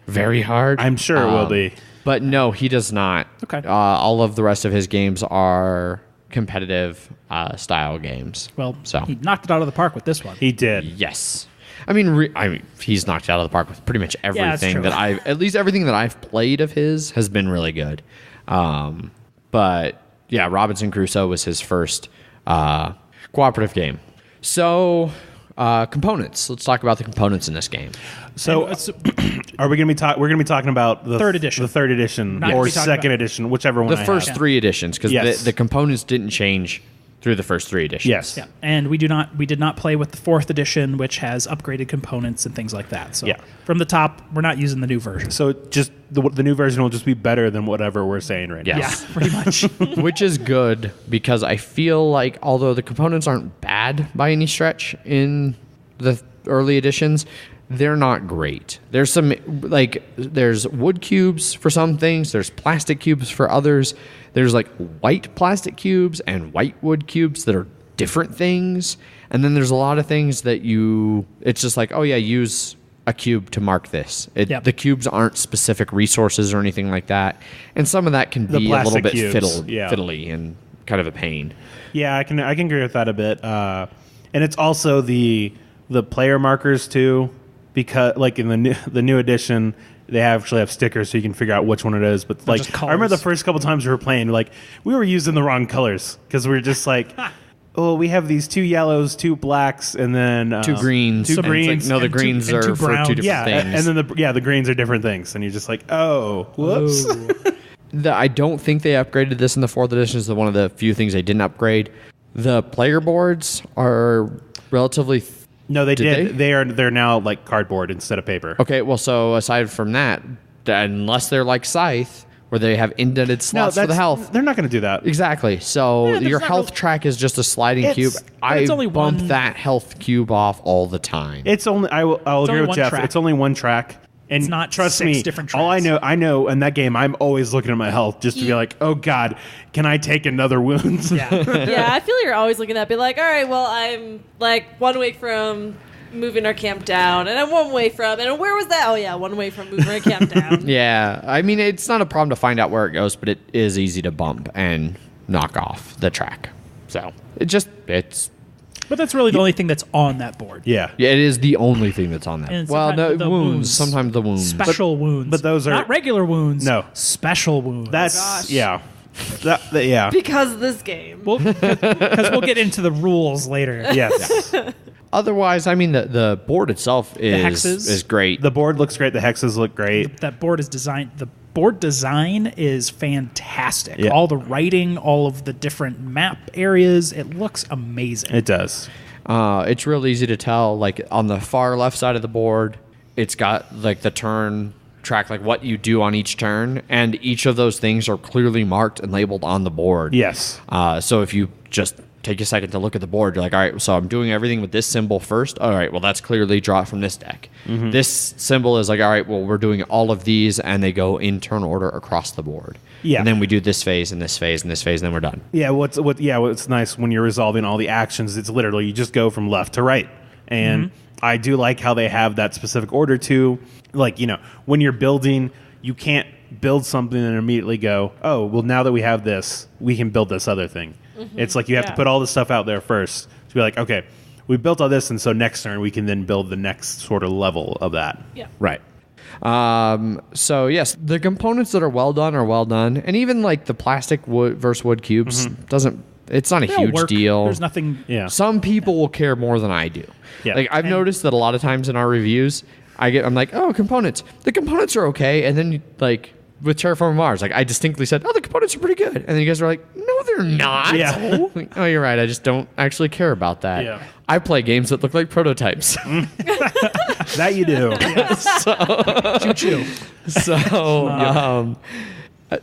very hard. I'm sure it will be. But no, he does not. Okay. All of the rest of his games are competitive style games. Well, So. he knocked it out of the park with this one. He did. Yes. I mean, he's knocked it out of the park with pretty much everything true. at least everything that I've played of his has been really good. But yeah, Robinson Crusoe was his first cooperative game. So components. Let's talk about the components in this game. So, are we going to be we're going to be talking about the third edition, the third edition, Not or be talking second about- edition, whichever one. The first three editions, because Yes. the components didn't change through the first three editions. Yes. Yeah, and we did not play with the fourth edition, which has upgraded components and things like that. So Yeah. from the top, we're not using the new version. So just the new version will just be better than whatever we're saying right now. Yes. Yeah, pretty much. Which is good because I feel like although the components aren't bad by any stretch in the early editions, they're not great. There's some there's wood cubes for some things, there's plastic cubes for others. There's like white plastic cubes and white wood cubes that are different things. And then there's a lot of things that it's just like, oh yeah, use a cube to mark this. Yep. The cubes aren't specific resources or anything like that. And some of that can be a little plastic bit cubes, fiddly and kind of a pain. Yeah, I can agree with that a bit. And it's also the player markers too, because like in the new edition, they actually have stickers so you can figure out which one it is. But like, just I remember the colors. first couple times we were playing, like we were using the wrong colors because we were just like, oh, we have these 2 yellows, 2 blacks, and then 2 greens. Two And it's greens. like, no, the and two- greens and are two for browns. 2 different Yeah, things. and then the greens are different things, and you're just like, oh, whoops. Oh. I don't think they upgraded this in the 4th edition. Is one of the few things they didn't upgrade. The player boards are relatively... No, they Did did. they? They're now like cardboard instead of paper. Okay, well, so aside from that, unless they're like Scythe, where they have indented slots for the health. They're not going to do that. Exactly. So Yeah, there's your not health real- track is just a sliding cube. I it's only bump one- that health cube off all the time. It's only I'll agree only with one Jeff. track. It's only one track. And It's not trust 6 me, different all tracks. I know in that game, I'm always looking at my health just to be like, oh God, can I take another wound? Yeah. Yeah, I feel you're always looking at be like, all right, well, I'm like 1 week from moving our camp down, and I'm 1 way from, and where was that? Oh yeah, 1 way from moving our camp down. Yeah, I mean, it's not a problem to find out where it goes, but it is easy to bump and knock off the track. So it's But that's really the only thing that's on that board. Yeah. it is the only thing that's on And there. Well, no, sometimes the wounds. Sometimes the wounds. Special wounds. but those are- not regular wounds. No. Special wounds. That's gosh. yeah. Yeah. Because of this game. Because we'll get into the rules later. Yes. Otherwise, I mean, the board itself hexes. is great. The board looks great. The hexes look great. That board is designed. The board design is fantastic. Yeah. All the writing, all of the different map areas, it looks amazing. It does. It's real easy to tell. Like on the far left side of the board, it's got like the turn track, like what you do on each turn, and each of those things are clearly marked and labeled on the board. Yes. So if you just take a second to look at the board, you're like, all right, so I'm doing everything with this symbol first. All right, well, that's clearly draw from this deck. Mm-hmm. This symbol is like, all right, well, we're doing all of these, and they go in turn order across the board. Yeah. And then we do this phase and this phase and this phase, and then we're done. Yeah, what's nice when you're resolving all the actions, it's literally you just go from left to right. And I do like how they have that specific order too. Like, when you're building, you can't build something and immediately go, oh, well, now that we have this, we can build this other thing. It's like you have to Yeah. put all the stuff out there first to be like, okay, we built all this, and so next turn we can then build the next sort of level of that. Yeah. Right. So yes, the components that are well done, and even like the plastic wood versus wood cubes it's not a They'll huge work. deal. There's nothing. Yeah. Some people will care more than I do. Yeah. Like I've noticed that a lot of times in our reviews, I'm like, oh, components. The components are okay, and then like with Terraforming Mars, like I distinctly said, oh, the components are pretty good, and then you guys are like, no, they're not. Yeah. Like, oh, you're right. I just don't actually care about that. Yeah. I play games that look like prototypes. That you do. Choo-choo.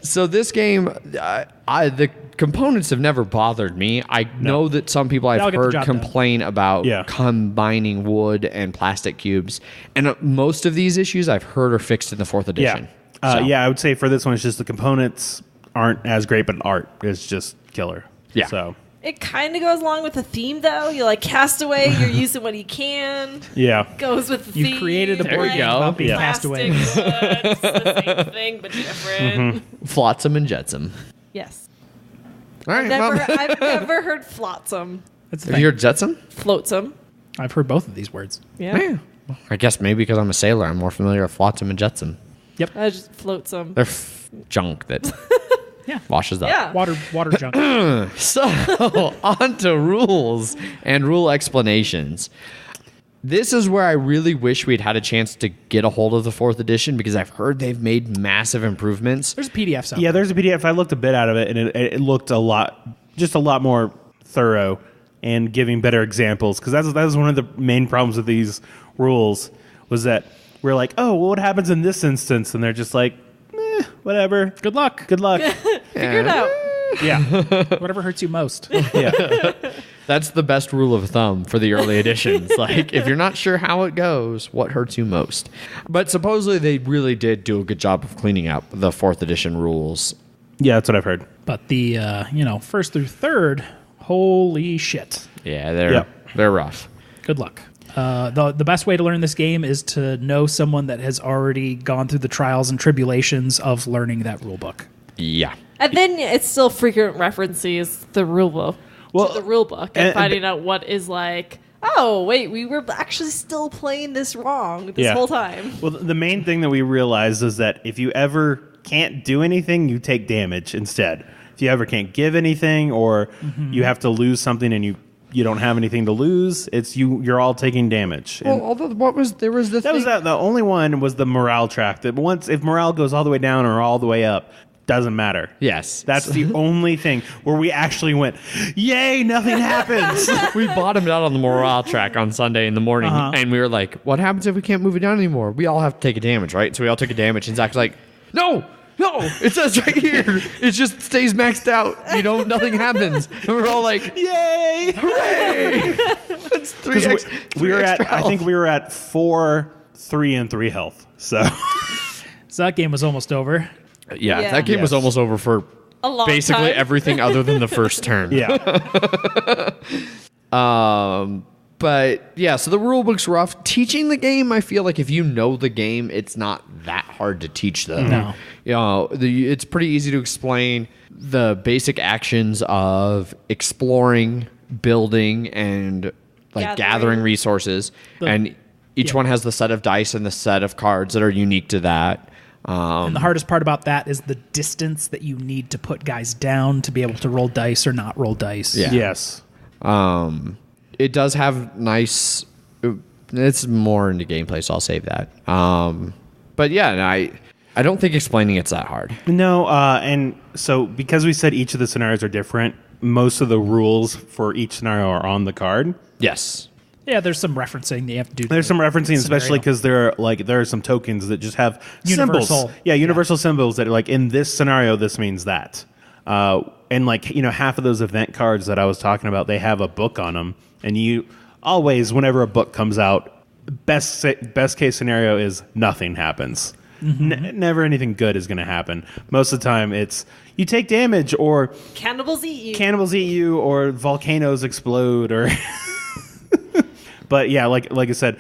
So this game, the components have never bothered me. I know that some people They'll I've get the heard job done. complain about Yeah. combining wood and plastic cubes, and most of these issues I've heard are fixed in the 4th edition. So, Yeah, I would say for this one, it's just the components aren't as great, but art is just killer. Yeah. So, It kind of goes along with the theme, though. You like Castaway, you're using what you can. yeah. Goes with the You theme. created a There board you game go. about being Yeah. cast away. Plastic woods, the same thing, but different. Flotsam and Jetsam. Yes. All right. I've well, never heard flotsam. That's the have you thing. heard Jetsam? Floatsam. I've heard both of these words. Yeah. I guess maybe because I'm a sailor, I'm more familiar with flotsam and jetsam. I just float some. They're junk that Yeah. washes up. Yeah. Water junk. So, on to rules and rule explanations. This is where I really wish we'd had a chance to get a hold of the 4th edition because I've heard they've made massive improvements. There's PDFs out Yeah, there's a PDF. I looked a bit out of it, and it looked a lot more thorough and giving better examples. Because that was one of the main problems with these rules was that we're like, oh, well, what happens in this instance? And they're just like, whatever. Good luck. Good luck. Figure it out. Yeah. Whatever hurts you most. Yeah. That's the best rule of thumb for the early editions. Like, if you're not sure how it goes, what hurts you most? But supposedly they really did do a good job of cleaning up the 4th edition rules. Yeah, that's what I've heard. But the, 1st through 3rd, holy shit. Yeah, they're rough. Good luck. The best way to learn this game is to know someone that has already gone through the trials and tribulations of learning that rule book. Yeah. And then it's still frequent references the rule book to the rule book and finding out what is like, oh, wait, we were actually still playing this wrong this whole time. Well, the main thing that we realized is that if you ever can't do anything, you take damage instead. If you ever can't give anything or you have to lose something and you don't have anything to lose, it's you're all taking damage. Well, although The only one was the morale track. That once if morale goes all the way down or all the way up, doesn't matter. Yes. That's the only thing where we actually went, yay, nothing happens. We bottomed out on the morale track on Sunday in the morning, and we were like, what happens if we can't move it down anymore? We all have to take a damage, right? So we all took a damage, and Zach's like, no, it says right here. It just stays maxed out. Nothing happens. And we're all like, Yay! hooray! That's 3 I think we were at 4, 3, and 3 health. So that game was almost over. Yeah, that game was almost over for A long basically time. everything other than the first turn. yeah. But yeah, so the rule book's rough. Teaching the game, I feel like if you know the game, it's not that hard to teach them. No. It's pretty easy to explain the basic actions of exploring, building, and gathering resources. And each one has the set of dice and the set of cards that are unique to that. And the hardest part about that is the distance that you need to put guys down to be able to roll dice or not roll dice. Yeah. Yes. It does have nice. It's more into gameplay, so I'll save that. But yeah, I don't think explaining it's that hard. No, and so because we said each of the scenarios are different, most of the rules for each scenario are on the card. Yes. Yeah, there's some referencing that you have to do. There's some referencing, scenario. especially because there are some tokens that just have Universal. symbols. Yeah, universal symbols that are like in this scenario, this means that. And half of those event cards that I was talking about, they have a book on them. And you always, whenever a book comes out, best case scenario is nothing happens. Never anything good is going to happen. Most of the time, it's you take damage or Cannibals eat you. Or volcanoes explode or. But yeah, like I said,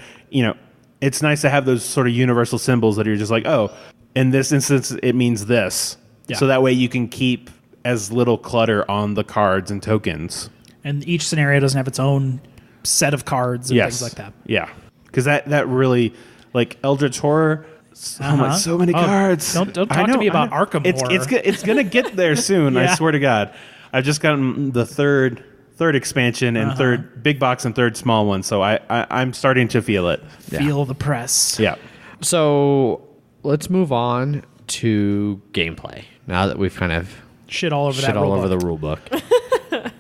it's nice to have those sort of universal symbols that you're just like, oh, in this instance, it means this. Yeah. So that way you can keep as little clutter on the cards and tokens. And each scenario doesn't have its own set of cards and things like that. Yeah, because that really, like Eldritch Horror, so many cards. Don't talk to me about Arkham Horror. It's gonna get there soon. I swear to God. I've just gotten the third expansion and third big box and third small one, so I'm starting to feel it. Feel the press. Yeah. So let's move on to gameplay. Now that we've kind of shit all over the rule book.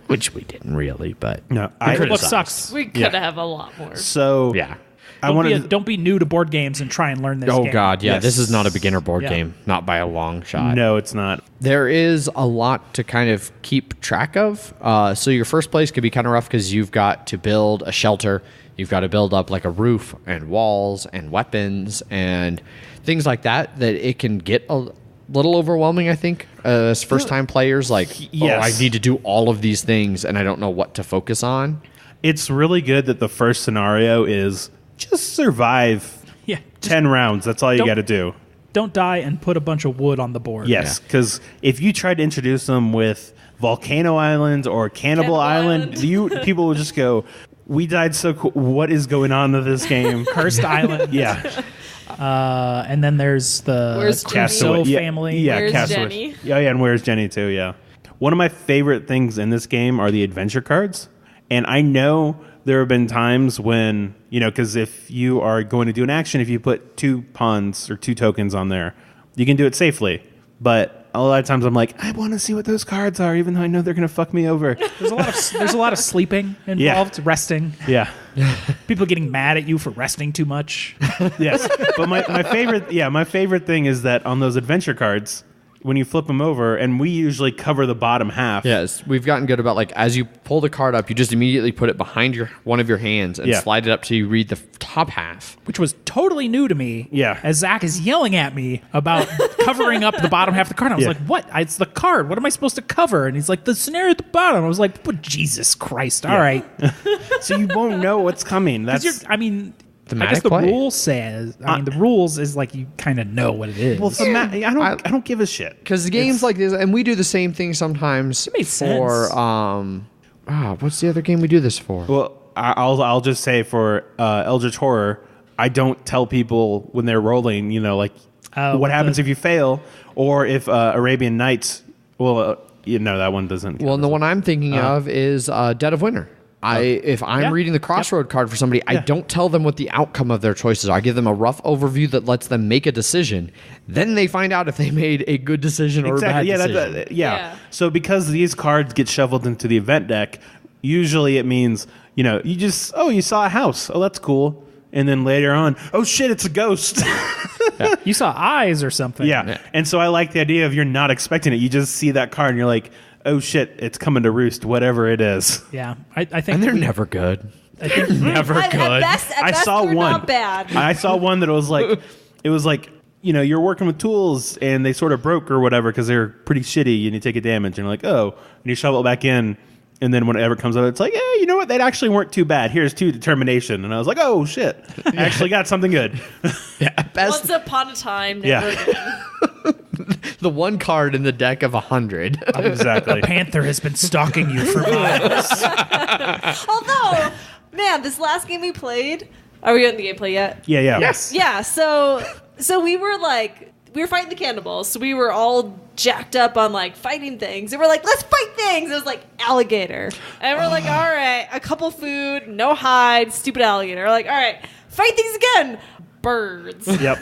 Which we didn't really, but no, the rule book sucks. We could have a lot more. So yeah. Don't be new to board games and try and learn this game. Oh, God, yeah. Yes. This is not a beginner board game. Not by a long shot. No, it's not. There is a lot to kind of keep track of. So your first place could be kind of rough because you've got to build a shelter. You've got to build up like a roof and walls and weapons and things like that it can get a little overwhelming, I think, as first-time players. Like, I need to do all of these things, and I don't know what to focus on. It's really good that the first scenario is just survive 10 rounds. That's all you got to do. Don't die and put a bunch of wood on the board. Yes, because if you try to introduce them with Volcano Island or Cannibal Island, people will just go, We died so cool. What is going on to this game? Cursed Island. Yeah. And then there's the Where's Crusoe Jenny? family. Yeah, Where's Castaway. Jenny? Yeah, and where's Jenny too? Yeah. One of my favorite things in this game are the adventure cards, and I know there have been times when because if you are going to do an action, if you put 2 pawns or 2 tokens on there, you can do it safely. But a lot of times I'm like, I want to see what those cards are, even though I know they're going to fuck me over. There's a lot of sleeping involved, resting. Yeah. People getting mad at you for resting too much. Yes. But my favorite thing is that on those adventure cards, when you flip them over, and we usually cover the bottom half. Yes, we've gotten good about as you pull the card up, you just immediately put it behind one of your hands and slide it up till you read the top half. Which was totally new to me. Yeah. As Zach is yelling at me about covering up the bottom half of the card. I was like, what? It's the card. What am I supposed to cover? And he's like, the scenario at the bottom. I was like, oh, Jesus Christ. All right. So you won't know what's coming. I guess Thematic the play. rule says, the rules is you kind of know what it is. Well, I don't give a shit. Because games like this, and we do the same thing sometimes makes for, what's the other game we do this for? Well, I'll just say for Eldritch Horror, I don't tell people when they're rolling, what happens if you fail, or if Arabian Nights, that one doesn't. Well, and the one I'm thinking of is Dead of Winter. If I'm reading the crossroad card for somebody, I don't tell them what the outcome of their choices are. I give them a rough overview that lets them make a decision. Then they find out if they made a good decision or a bad decision. Yeah. So because these cards get shuffled into the event deck, usually it means, you just, you saw a house. Oh, that's cool. And then later on, oh shit, it's a ghost. You saw eyes or something. Yeah. And so I like the idea of you're not expecting it. You just see that card and you're like, oh shit, it's coming to roost, whatever it is. Yeah. I think And they're never good. They're never good. At best, I saw they're one. not bad. I saw one that was like, you're working with tools and they sort of broke or whatever because they're pretty shitty and you take a damage and you're like, oh, and you shovel it back in. And then whenever it comes out, it's like, you know what? They actually weren't too bad. Here's 2 determination. And I was like, oh, shit. I actually got something good. Once upon a time, never again. The one card in the deck of 100. Exactly. the Panther has been stalking you for miles. Although, man, this last game we played, are we on the gameplay yet? Yeah. Yes. Yeah, so we were fighting the cannibals, so we were all jacked up on fighting things. And we're like, let's fight things. It was alligator. And we're like, all right, a couple food, no hide, stupid alligator. We're like, all right, fight things again. Birds. Yep.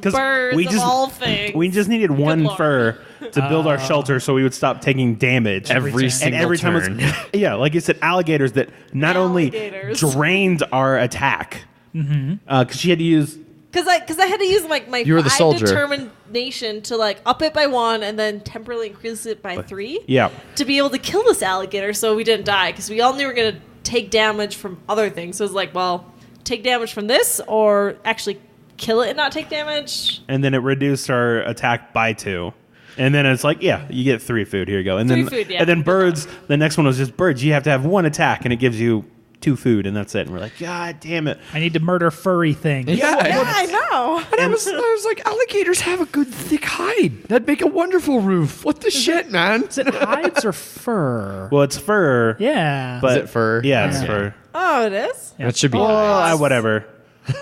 Birds of all things. We just needed one Lord. fur to build our shelter so we would stop taking damage. Every single turn. Like you said, alligators that not only drained our attack, because she had to use... Because I had to use my You were the soldier. determination to up it by 1 and then temporarily increase it by 3. Yeah. To be able to kill this alligator so we didn't die, because we all knew we were going to take damage from other things. So it was take damage from this or actually kill it and not take damage. And then it reduced our attack by 2. And then it's you get 3 food. Here you go. And and then birds, the next one was just birds. You have to have 1 attack and it gives you 2 food and that's it. And we're like, God damn it. I need to murder furry things. Yeah, I know. And I was like, alligators have a good thick hide. That'd make a wonderful roof. What the shit, man? Is it hides or fur? Well, it's fur. Yeah. But, Is it fur? Yeah, it's fur. Oh, it is? That should be Oh, whatever.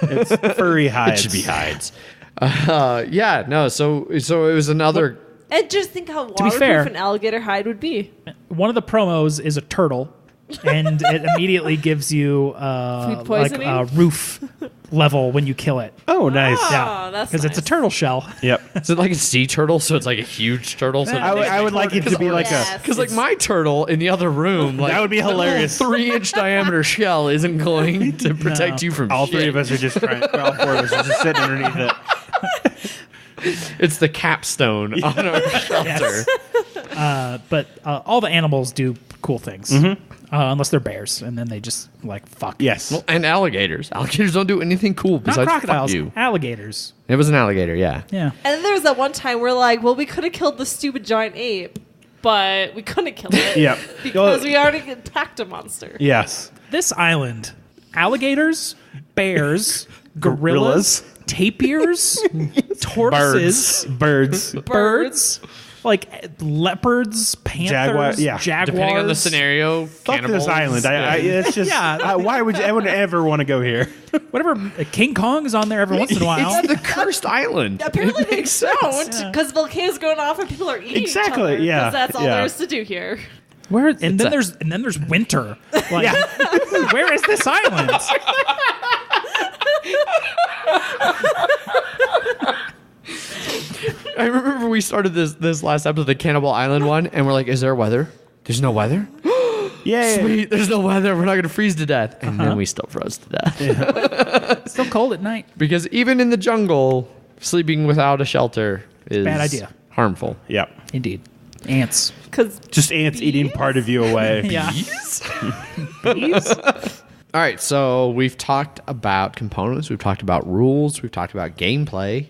It's furry hides. It should be hides. So it was another... And just think how be fair- waterproof an alligator hide would be. One of the promos is a turtle, and it immediately gives you Food poisoning? a roof level when you kill it. Oh, nice. Oh, that's Because it's a nice. turtle shell. Yep. Is it like a sea turtle? So it's like a huge turtle? So I would like it to be like a... Yes. Because my turtle in the other room, That would be hilarious. 3-inch diameter shell isn't going to protect you from All shit. 3 of us are just trying... All 4 of us are just sitting underneath it. It's the capstone on our shelter. But all the animals do cool things. Unless they're bears, and then they just fuck. Yes. Well, and alligators. Alligators don't do anything cool Not besides crocodiles, fuck you. alligators. It was an alligator, yeah. Yeah. And then there was that one time we're like, well, we could have killed the stupid giant ape, but we couldn't kill it. Yeah. Because we already attacked a monster. Yes. This island, alligators, bears, gorillas, tapirs, tortoises, Birds. birds, like leopards, panthers, jaguars. Depending on the scenario, Fuck cannibals. this island. It's just why would anyone ever want to go here? Whatever. King Kong is on there every once in a while. It's the cursed island. Apparently It they makes sense. don't, because volcanoes going off and people are eating Exactly, each other. yeah, Because that's all yeah. there is to do here. Where and then there's winter. Like, where is this island? I remember we started this last episode, the Cannibal Island one, and we're like, is there weather? There's no weather? Yeah. Sweet, there's no weather. We're not going to freeze to death. And then we still froze to death. It's still cold at night. Because even in the jungle, sleeping without a shelter is Bad idea. harmful. Yeah. Indeed. Ants. Because Just ants eating part of you away. Yeah. Bees? All right, so we've talked about components. We've talked about rules. We've talked about gameplay.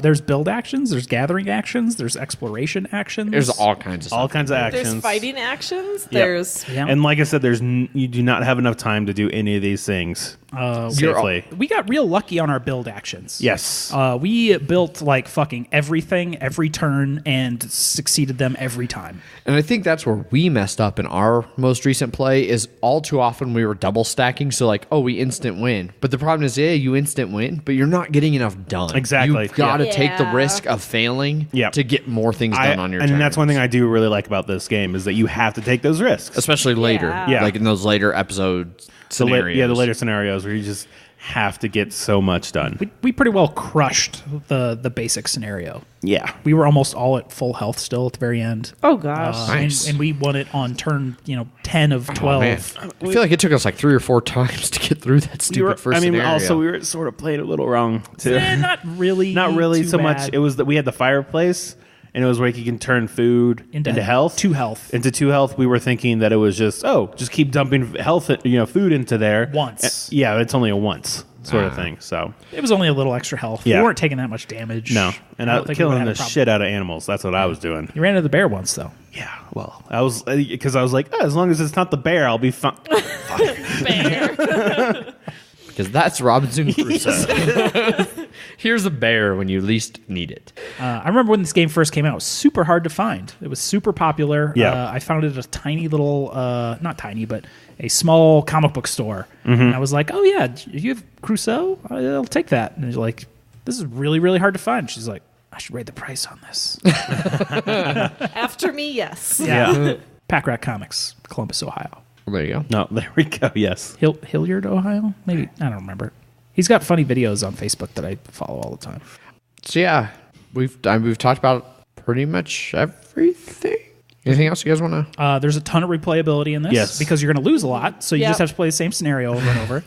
There's build actions. There's gathering actions. There's exploration actions. There's all kinds of All stuff. kinds of actions. there's fighting actions. Yep. There's Yeah. And like I said, you do not have enough time to do any of these things safely. We got real lucky on our build actions. Yes. We built like fucking everything every turn and succeeded them every time. And I think that's where we messed up in our most recent play is all too often we were double stacking. So like, oh, we instant win. But the problem is, yeah, you instant win, but you're not getting enough done. Exactly. You've got to Yeah. take the Yeah. risk of failing Yep. to get more things done on your and turns. that's one thing I do really like about this game is that you have to take those risks. Especially later. Yeah. Like in those later episodes scenarios. The later scenarios where you just have to get so much done. We pretty well crushed the basic scenario. Yeah. We were almost all at full health still at the very end. oh gosh. Nice. And we won it on turn 10 of 12. Oh, man. I feel like it took us like 3 or 4 times to get through that stupid first scenario. also we were sort of played a little wrong too. Not really. Not really too so much. bad. It was that we had the fireplace, and it was where you can turn food into health, 2 health. into 2 health. We were thinking that it was just just keep dumping food into there Once. Yeah, it's only a once sort of thing. So It was only a little extra health. Yeah. We weren't taking that much damage. no, and I I don't was think we killing would've the had a problem. shit out of animals. That's what I was doing. You ran into the bear once though. Yeah, well, I was because I was like, as long as it's not the bear, I'll be fine. Bear. Because that's Robinson Crusoe. Here's a bear when you least need it. I remember when this game first came out, it was super hard to find. It was super popular. Yeah. I found it at a tiny little, not tiny, but a small comic book store. And I was like, oh, yeah, you have Crusoe? I'll take that. And he's like, this is really, really hard to find. She's like, I should rate the price on this. After me, yes. Yeah. Pack Rat Comics, Columbus, Ohio. Well, there you go. No, there we go. Yes. Hilliard, Ohio? Maybe. I don't remember. He's got funny videos on Facebook that I follow all the time. So yeah, we've talked about pretty much everything. Anything else you guys want to? There's a ton of replayability in this Yes. because you're going to lose a lot, so you Yep. just have to play the same scenario over and over.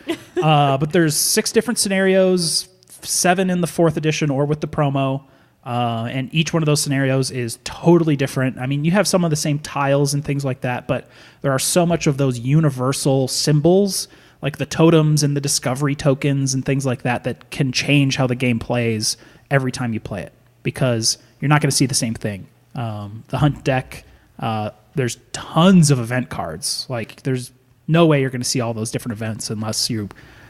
But there's 6 different scenarios, 7 in the 4th edition or with the promo, and each one of those scenarios is totally different. I mean, you have some of the same tiles and things like that, but there are so much of those universal symbols, like the totems and the discovery tokens and things like that, that can change how the game plays every time you play it because you're not going to see the same thing. The hunt deck, there's tons of event cards. Like, there's no way you're going to see all those different events unless you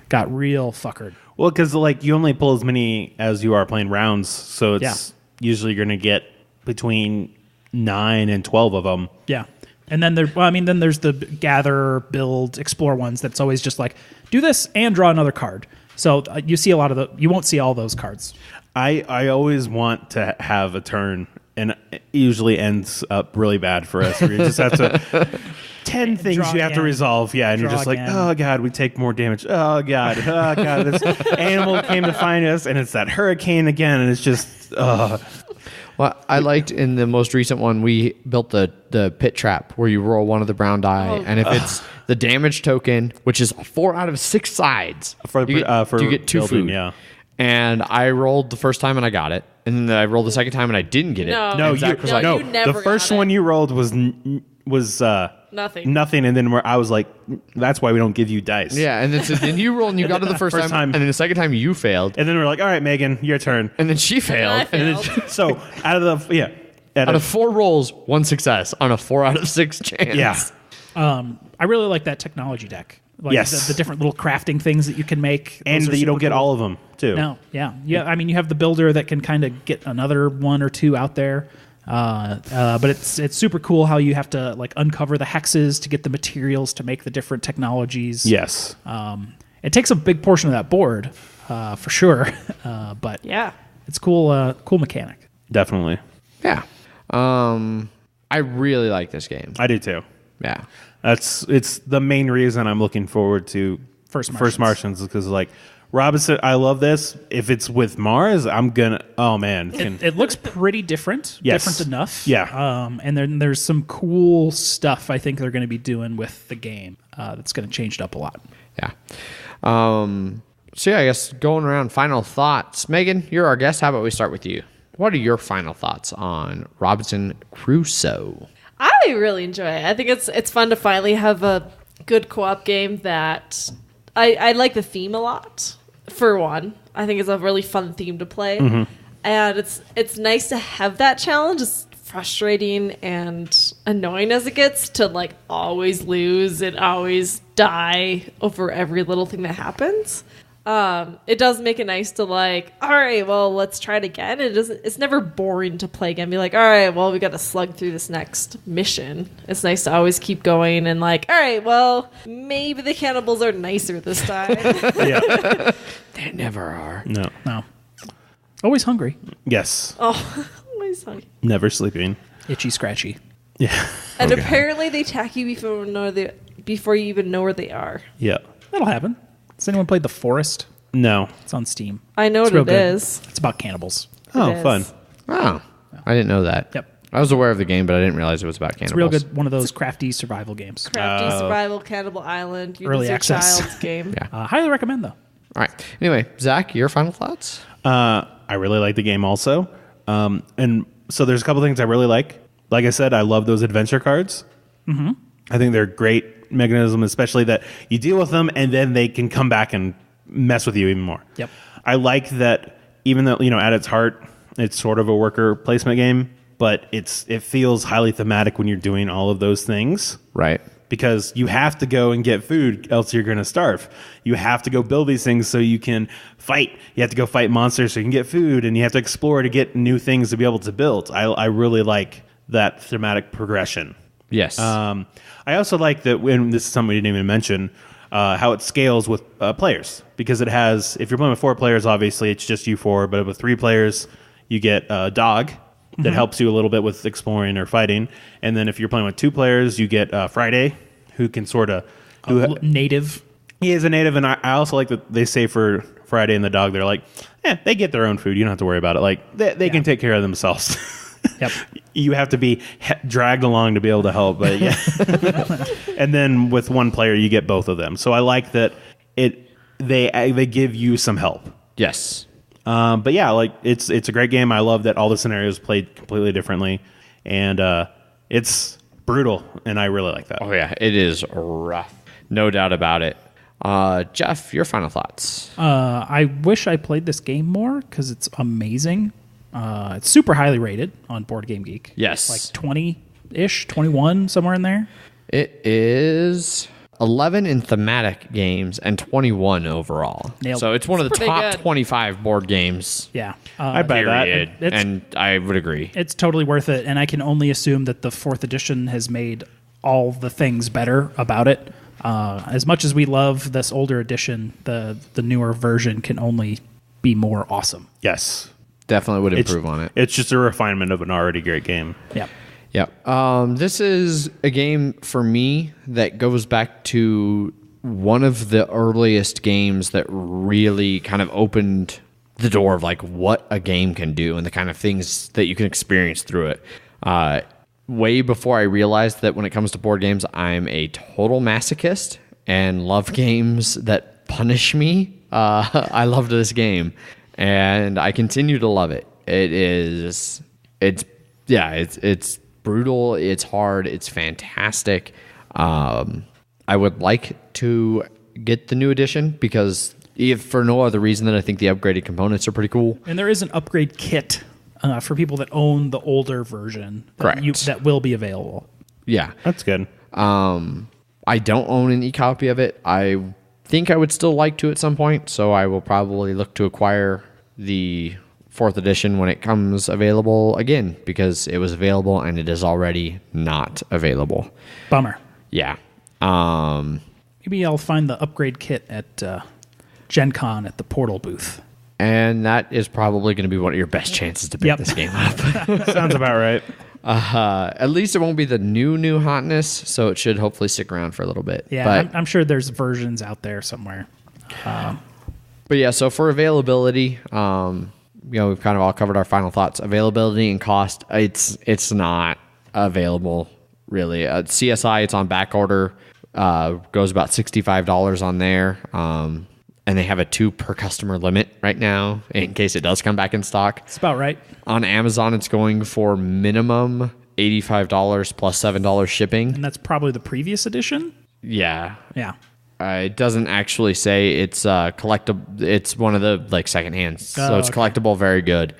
got real fuckered. Well, because like you only pull as many as you are playing rounds, so it's usually going to get between 9 and 12 of them. Yeah. And then there's the gather, build, explore ones that's always just like, do this and draw another card. So you see a lot of you won't see all those cards. I always want to have a turn, and it usually ends up really bad for us. Where you just have to 10 things Draw you have to again. resolve. Yeah, and you're Draw just like, again. oh god, we take more damage. Oh god, this animal came to find us, and it's that hurricane again, and it's just. Well, I liked in the most recent one we built the pit trap where you roll one of the brown die, and if it's the damage token, which is 4 out of 6 sides, For you get 2 building, food. yeah. And I rolled the first time and I got it, and then I rolled the second time and I didn't get it. No. No, And Zach was No, like, you never the first got it. one you rolled was Nothing. nothing, and then I was like, that's why we don't give you dice. yeah, and then you rolled and you got it the first time, and then the second time you failed, And then we're like, all right, Megan, your turn. and then she failed. I And failed. So out of the out of 4 rolls, 1 success on a 4 out of 6 chance. I really like that technology deck. Like Yes. the different little crafting things that you can make. and Those are that you don't super get cool. all of them too. No, yeah. I mean, you have the builder that can kind of get another 1 or 2 out there. But it's super cool how you have to like uncover the hexes to get the materials to make the different technologies. Yes. It takes a big portion of that board, for sure. But Yeah. it's cool. Cool mechanic. Definitely. Yeah. I really like this game. I do too. Yeah. It's the main reason I'm looking forward to First Martians because like Robinson, I love this. If it's with Mars, I'm gonna. Oh man, It looks pretty different. Yes. Different enough. Yeah. And then there's some cool stuff I think they're going to be doing with the game that's going to change it up a lot. Yeah. So yeah, I guess going around final thoughts. Megan, you're our guest. How about we start with you? What are your final thoughts on Robinson Crusoe? I really enjoy it. I think it's fun to finally have a good co-op game that I like the theme a lot. For one, I think it's a really fun theme to play, and it's nice to have that challenge. It's frustrating and annoying as it gets to like always lose and always die over every little thing that happens. It does make it nice to like, all right, well, let's try it again. It's never boring to play again. Be like, all right, well, we got to slug through this next mission. It's nice to always keep going and like, all right, well, maybe the cannibals are nicer this time. yeah. They never are. No. Always hungry. Yes. Oh, always hungry. Never sleeping. Itchy, scratchy. Yeah. And apparently they attack you before you even know where they are. Yeah. That'll happen. Has anyone played The Forest? No. It's on Steam. I know It's what real it good. is. It's about cannibals. Oh, is. fun. Oh, I didn't know that. Yep. I was aware of the game, but I didn't realize it was about cannibals. It's real good. One of those crafty survival games. Crafty Survival Cannibal Island. You Early your access. child's game. Yeah. Highly recommend, though. All right. Anyway, Zach, your final thoughts? I really like the game also. And so there's a couple things I really like. Like I said, I love those adventure cards. Mm-hmm. I think they're a great mechanism, especially that you deal with them and then they can come back and mess with you even more. Yep. I like that even though, at its heart, it's sort of a worker placement game, but it feels highly thematic when you're doing all of those things. Right. Because you have to go and get food, else you're going to starve. You have to go build these things so you can fight. You have to go fight monsters so you can get food, and you have to explore to get new things to be able to build. I really like that thematic progression. Yes. I also like that when this is something we didn't even mention, how it scales with players. Because it has, if you're playing with 4 players, obviously it's just you 4, but with 3 players, you get a dog that helps you a little bit with exploring or fighting. And then if you're playing with 2 players, you get Friday, who can sort of... Native. He is a native, and I also like that they say for Friday and the dog, they're like, they get their own food. You don't have to worry about it. Like, they can take care of themselves. Yep. You have to be dragged along to be able to help. But yeah. And then with 1 player, you get both of them. So I like that they give you some help. yes. But yeah, like it's a great game. I love that all the scenarios played completely differently, and it's brutal, and I really like that. Oh, yeah. It is rough. No doubt about it. Jeff, your final thoughts? I wish I played this game more because it's amazing. It's super highly rated on Board Game Geek. Yes. Like 20-ish, 21, somewhere in there. It is 11 in thematic games and 21 overall. Nailed So it. it's one of the Pretty top good. 25 board games. Yeah. I buy that. Period. It's- And I would agree. It's totally worth it, and I can only assume that the 4th edition has made all the things better about it. As much as we love this older edition, the newer version can only be more awesome. Yes, Definitely would improve on it. It's just a refinement of an already great game. Yeah. Yep. This is a game for me that goes back to one of the earliest games that really kind of opened the door of like what a game can do and the kind of things that you can experience through it. Way before I realized that when it comes to board games, I'm a total masochist and love games that punish me. I loved this game and I continue to love it. It's brutal. It's hard. It's fantastic. I would like to get the new edition because if for no other reason than I think the upgraded components are pretty cool. And there is an upgrade kit for people that own the older version Correct. that will be available. Yeah. That's good. I don't own an e-copy of it. I think I would still like to at some point, so I will probably look to acquire the 4th edition when it comes available again, because it was available and it is already not available. Bummer. Yeah. Maybe I'll find the upgrade kit at Gen Con at the Portal booth. And that is probably going to be one of your best chances to pick this game up. Sounds about right. At least it won't be the new hotness, so it should hopefully stick around for a little bit. Yeah, but, I'm sure there's versions out there somewhere. But yeah, so for availability, we've kind of all covered our final thoughts. Availability and cost, it's not available really. CSI, it's on back order, goes about $65 on there. And they have a 2 per customer limit right now in case it does come back in stock. It's about right. On Amazon, it's going for minimum $85 plus $7 shipping. And that's probably the previous edition? Yeah. Yeah. It doesn't actually say it's collectible. It's one of the like secondhands, so it's collectible. Very good.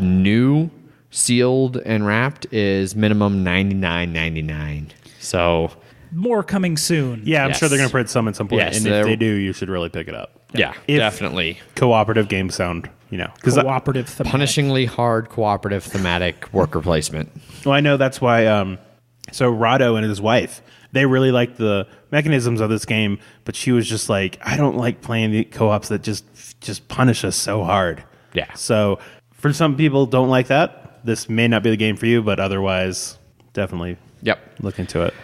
New sealed and wrapped is minimum $99.99. So more coming soon. Yeah, I'm sure they're going to print some at some point. Yes, and if they do, you should really pick it up. Yeah, definitely. Cooperative games sound, cooperative thematic. Punishingly hard cooperative thematic worker placement. Well, I know that's why. So Rado and his wife, they really liked the mechanisms of this game, but she was just like, I don't like playing the co-ops that just punish us so hard. Yeah. So for some people don't like that, this may not be the game for you, but otherwise, definitely look into it.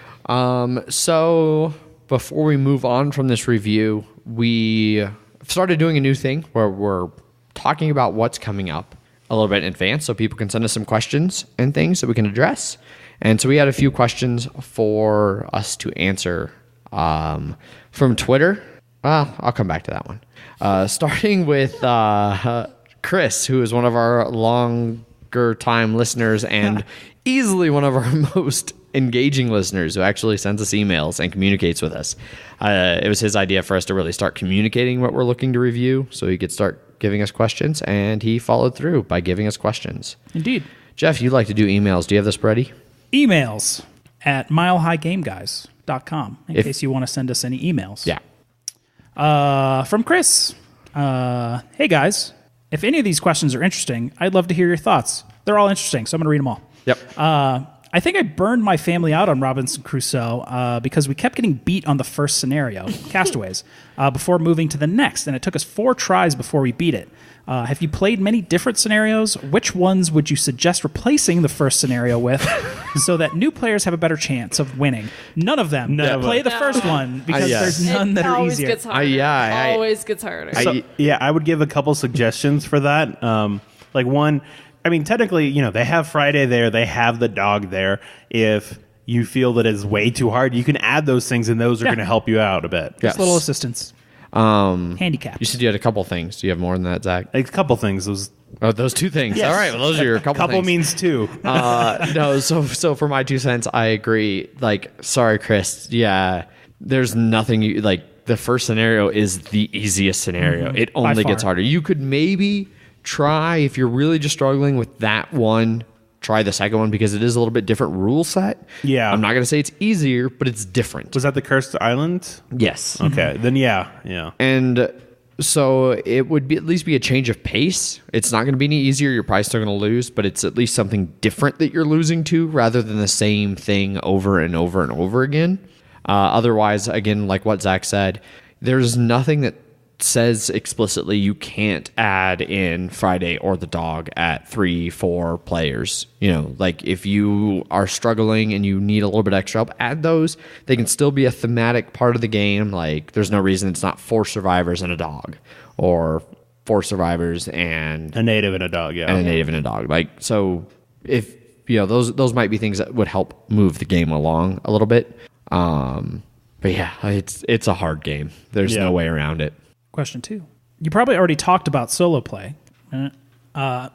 So before we move on from this review, we started doing a new thing where we're talking about what's coming up a little bit in advance so people can send us some questions and things that we can address. And so we had a few questions for us to answer from Twitter. Well, I'll come back to that one. Starting with Chris, who is one of our longer time listeners and easily one of our most engaging listeners, who actually sends us emails and communicates with us. It was his idea for us to really start communicating what we're looking to review so he could start giving us questions, and he followed through by giving us questions. Indeed. Jeff, you like to do emails. Do you have this ready? Emails at milehighgameguys.com in case you want to send us any emails. Yeah. From Chris. Hey guys, if any of these questions are interesting, I'd love to hear your thoughts. They're all interesting, so I'm going to read them all. Yep. I think I burned my family out on Robinson Crusoe because we kept getting beat on the first scenario, Castaways, before moving to the next, and it took us 4 tries before we beat it. Have you played many different scenarios? Which ones would you suggest replacing the first scenario with so that new players have a better chance of winning? None of them. Play the first one because there's none that are easier. Gets harder. It always gets harder. I would give a couple suggestions for that. Like one, I mean, technically, they have Friday there. They have the dog there. If you feel that it's way too hard, you can add those things, and those are going to help you out a bit. Just a little assistance. Handicap. You said you had a couple things. Do you have more than that, Zach? A couple things. Those 2 things. Yes. All right. Well, those are your couple things. Means 2. No. So for my 2 cents, I agree. Sorry, Chris. Yeah. There's nothing the first scenario is the easiest scenario. Mm-hmm. It only gets harder. You could maybe try, if you're really just struggling with that one, try the second one because it is a little bit different rule set. Yeah. I'm not going to say it's easier, but it's different. Was that the Cursed Island? Yes. Okay. Then yeah. And so it would at least be a change of pace. It's not going to be any easier. You're probably still going to lose, but it's at least something different that you're losing to rather than the same thing over and over and over again. Otherwise, again, like what Zach said, there's nothing that says explicitly you can't add in Friday or the dog at 3-4 players. If you are struggling and you need a little bit extra help, add those. They can still be a thematic part of the game. There's no reason it's not 4 survivors and a dog, or 4 survivors and a native and a dog. Yeah, and a native and a dog. So if those might be things that would help move the game along a little bit. But yeah, it's a hard game. There's no way around it. Question 2. You probably already talked about solo play, but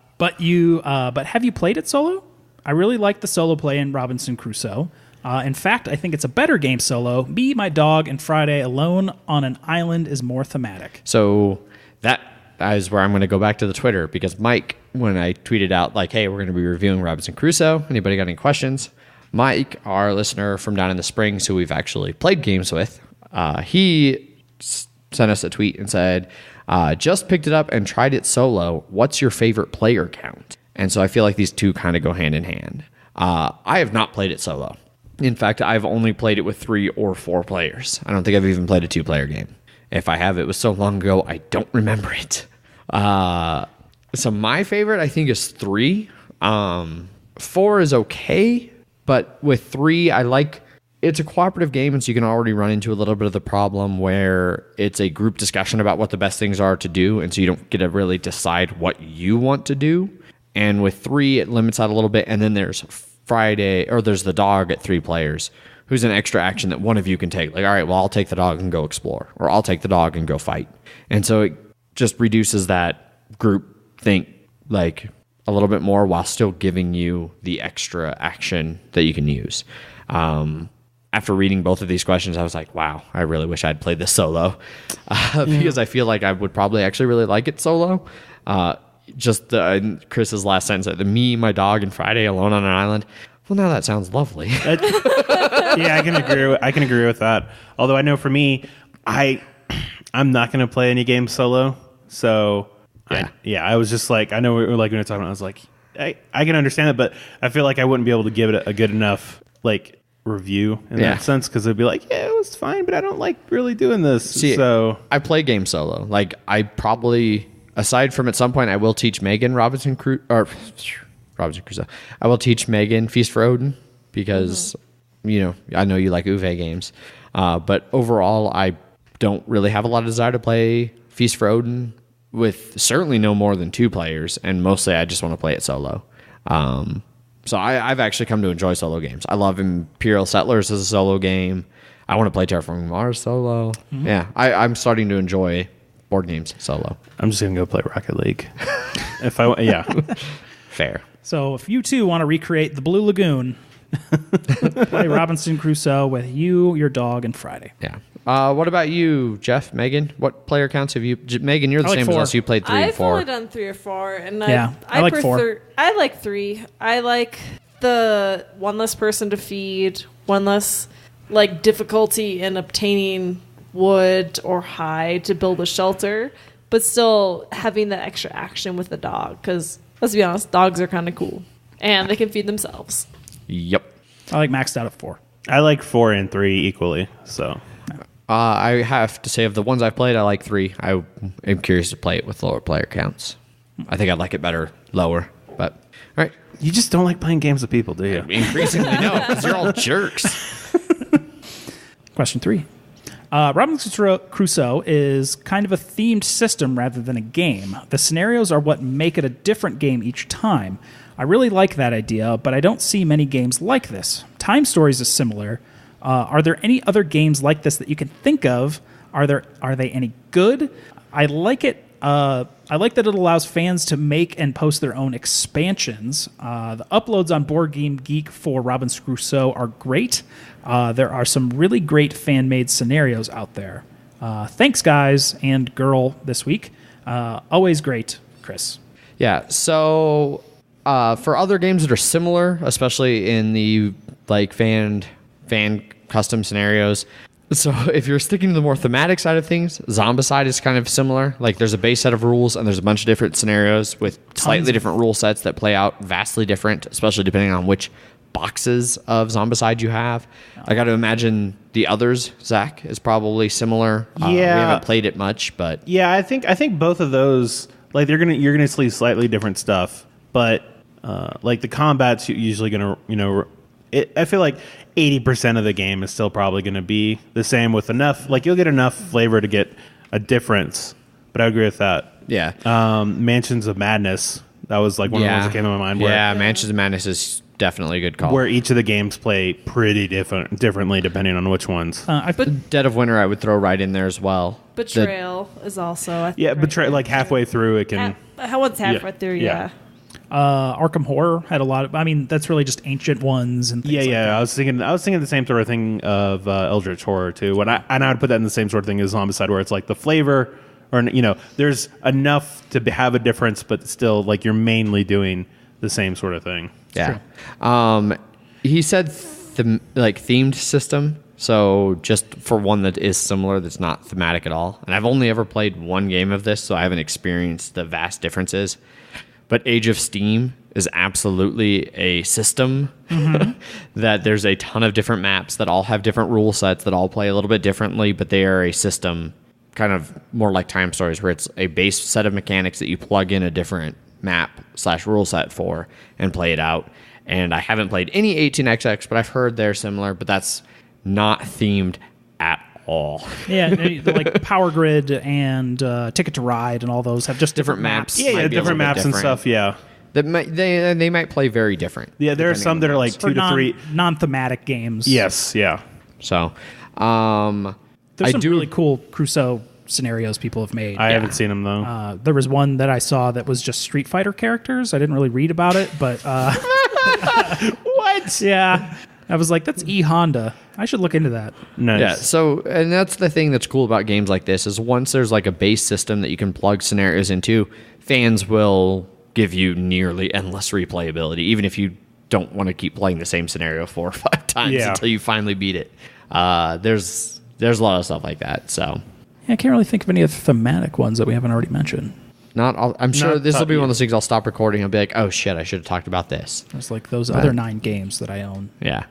have you played it solo? I really like the solo play in Robinson Crusoe. In fact, I think it's a better game solo. Me, my dog, and Friday alone on an island is more thematic. So that is where I'm going to go back to the Twitter, because Mike, when I tweeted out hey, we're going to be reviewing Robinson Crusoe, anybody got any questions? Mike, our listener from down in the Springs, who we've actually played games with, he sent us a tweet and said, Just picked it up and tried it solo. What's your favorite player count? And so I feel like these two kind of go hand in hand. I have not played it solo. In fact, I've only played it with 3 or 4 players. I don't think I've even played a 2-player game. If I have, it was so long ago, I don't remember it. So my favorite, I think, is 3. 4 is okay, but with 3, I like... It's a cooperative game, and so you can already run into a little bit of the problem where it's a group discussion about what the best things are to do, and so you don't get to really decide what you want to do. And with 3, it limits out a little bit, and then there's there's the dog at 3 players, who's an extra action that one of you can take. Like, all right, well, I'll take the dog and go explore, or I'll take the dog and go fight. And so it just reduces that group think like a little bit more while still giving you the extra action that you can use. After reading both of these questions, I was like, wow, I really wish I'd played this solo because I feel like I would probably actually really like it solo. Chris's last sentence, me, my dog, and Friday alone on an island. Well, now that sounds lovely. Yeah, I can agree with that. Although I know for me, I'm not going to play any games solo. So I was just like, I know we were like when we were talking, I was like, I can understand it, but I feel like I wouldn't be able to give it a good enough like review in that sense, because it'd be like, yeah, it was fine, but I don't like really doing this. So I play games solo. Like I probably, aside from at some point, I will teach Megan Robinson Crusoe. I will teach Megan Feast for Odin because I know you like Uwe games, but overall, I don't really have a lot of desire to play Feast for Odin with certainly no more than 2 players, and mostly I just want to play it solo. So I've actually come to enjoy solo games. I love Imperial Settlers as a solo game. I want to play Terraforming Mars solo. Mm-hmm. Yeah, I'm starting to enjoy board games solo. I'm just going to go play Rocket League. Fair. So if you too want to recreate the Blue Lagoon, play Robinson Crusoe with you, your dog, and Friday. Yeah. What about you, Jeff, Megan? What player counts have you... Megan, you're the same 4. As us. You played 3 and 4. I've only done 3 or 4. And I like 4. I like 3. I like the one less person to feed, one less like difficulty in obtaining wood or hide to build a shelter, but still having that extra action with the dog. Because, let's be honest, dogs are kind of cool. And they can feed themselves. Yep. I like maxed out at 4. I like 4 and 3 equally, so... I have to say, of the ones I've played, I like 3. I am curious to play it with lower player counts. I think I'd like it better lower, but all right. You just don't like playing games with people, do you? Increasingly, no, because you're all jerks. Question 3. Robinson Crusoe is kind of a themed system rather than a game. The scenarios are what make it a different game each time. I really like that idea, but I don't see many games like this. Time Stories is similar. Are there any other games like this that you can think of? Are they any good? I like it. I like that it allows fans to make and post their own expansions. The uploads on Boardgame Geek for Robinson Crusoe are great. There are some really great fan-made scenarios out there. Thanks, guys and girl, this week. Always great, Chris. Yeah. So for other games that are similar, especially in the like fan custom scenarios. So if you're sticking to the more thematic side of things, Zombicide is kind of similar. Like there's a base set of rules and there's a bunch of different scenarios with slightly different rule sets that play out vastly different, especially depending on which boxes of Zombicide you have. I got to imagine the others, Zach, is probably similar. We haven't played it much, but yeah, I think both of those, like you're gonna see slightly different stuff, but like the combat's usually gonna, I feel like 80% of the game is still probably going to be the same with enough, like you'll get enough flavor to get a difference, but I agree with that. Yeah. Mansions of Madness, that was like one of the ones that came to my mind. Mansions of Madness is definitely a good call. Where each of the games play pretty differently depending on which ones. Dead of Winter I would throw right in there as well. Betrayal is also... Betrayal, like halfway through it can... Once halfway through, yeah. Arkham Horror had a lot of... I mean, that's really just ancient ones and things like that. I was thinking the same sort of thing of Eldritch Horror, too. I would put that in the same sort of thing as Zombicide, where it's like the flavor, or, there's enough to have a difference, but still, like, you're mainly doing the same sort of thing. Yeah. He said, themed system. So just for one that is similar, that's not thematic at all. And I've only ever played one game of this, so I haven't experienced the vast differences. But Age of Steam is absolutely a system that there's a ton of different maps that all have different rule sets that all play a little bit differently, but they are a system kind of more like Time Stories, where it's a base set of mechanics that you plug in a different map/rule set for and play it out. And I haven't played any 18xx, but I've heard they're similar, but that's not themed at all. Yeah, like Power Grid and Ticket to Ride and all those have just different maps. Yeah, different maps and stuff, yeah. That they might play very different. Yeah, there are some that are like 2 to 3 non-thematic games. Yes, yeah. So, there's some really cool Crusoe scenarios people have made. I haven't seen them though. There was one that I saw that was just Street Fighter characters. I didn't really read about it, but What? Yeah, I was like, that's Honda. I should look into that. Nice. Yeah, so, and that's the thing that's cool about games like this is once there's like a base system that you can plug scenarios into, fans will give you nearly endless replayability, even if you don't want to keep playing the same scenario 4 or 5 times until you finally beat it. There's a lot of stuff like that. So yeah, I can't really think of any of the thematic ones that we haven't already mentioned. not all, I'm sure this will be one of those things I'll stop recording and be like, oh shit, I should have talked about this. There's like those other 9 games that I own. Yeah.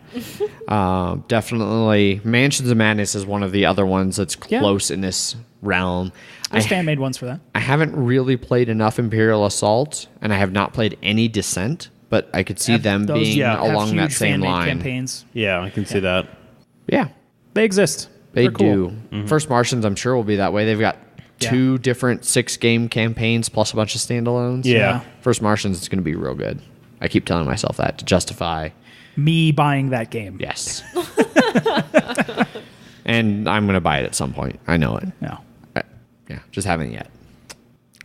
Definitely Mansions of Madness is one of the other ones that's close in this realm. There's fan-made ones for that. I haven't really played enough Imperial Assault, and I have not played any Descent, but I could see them being along that same line. Campaigns. Yeah, I can see that. Yeah, They exist. they They're do. cool. Mm-hmm. First Martians, I'm sure, will be that way. They've got 2 different 6-game campaigns plus a bunch of standalones. Yeah. First Martians is going to be real good. I keep telling myself that to justify. Me buying that game. Yes. And I'm going to buy it at some point. I know it. Yeah. Yeah, just haven't yet.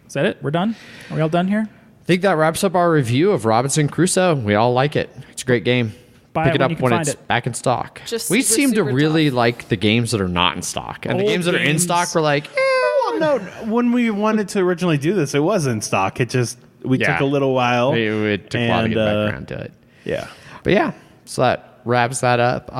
Is that it? We're done? Are we all done here? I think that wraps up our review of Robinson Crusoe. We all like it. It's a great game. Buy Pick it it when up you when can it's find it. back in stock. Just we super, seem to super really like the games that are not in stock. And the Old games that are in games. stock, we're like, Well, no, when we wanted to originally do this, it was in stock. It just took a little while. It took a while to get back around to it. Yeah. But yeah, so that wraps that up.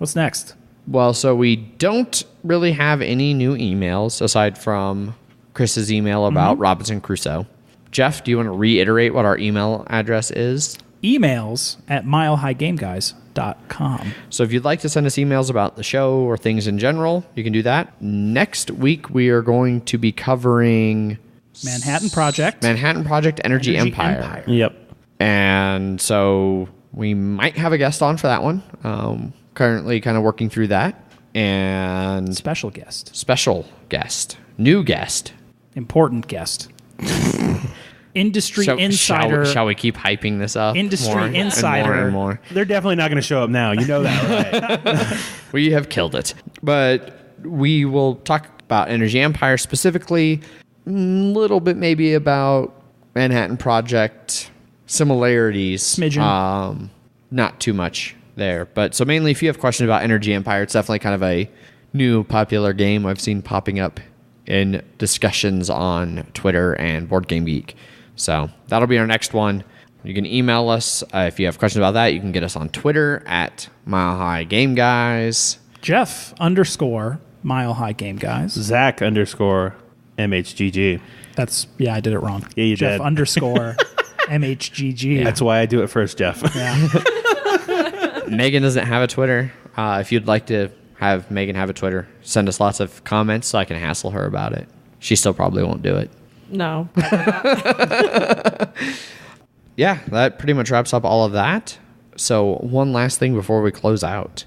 What's next? Well, so we don't really have any new emails aside from Chris's email about Robinson Crusoe. Jeff, do you want to reiterate what our email address is? Emails at milehighgameguys.com. So if you'd like to send us emails about the show or things in general, you can do that. Next week, we are going to be covering Manhattan Project. Energy Empire. Yep. And so we might have a guest on for that one. Currently kind of working through that. And Special guest. special guest, new guest. Important guest. Industry insider. Shall we keep hyping this up? Industry more and insider. more and more. They're definitely not going to show up now. You know that, right? We have killed it. But we will talk about Energy Empire specifically, a little bit maybe about Manhattan Project similarities. Smidgen. Not too much there. But so mainly if you have questions about Energy Empire, it's definitely kind of a new popular game I've seen popping up in discussions on Twitter and Board Game Geek. So that'll be our next one. You can email us if you have questions about that. You can get us on Twitter at Mile High Game Guys. Jeff _ Mile High Game Guys. Zach _ MHGG. That's, I did it wrong. Yeah, you Jeff did. _ MHGG. That's why I do it first, Jeff. Yeah. Megan doesn't have a Twitter. If you'd like to have Megan have a Twitter, send us lots of comments so I can hassle her about it. She still probably won't do it. No. Yeah, that pretty much wraps up all of that. So one last thing before we close out.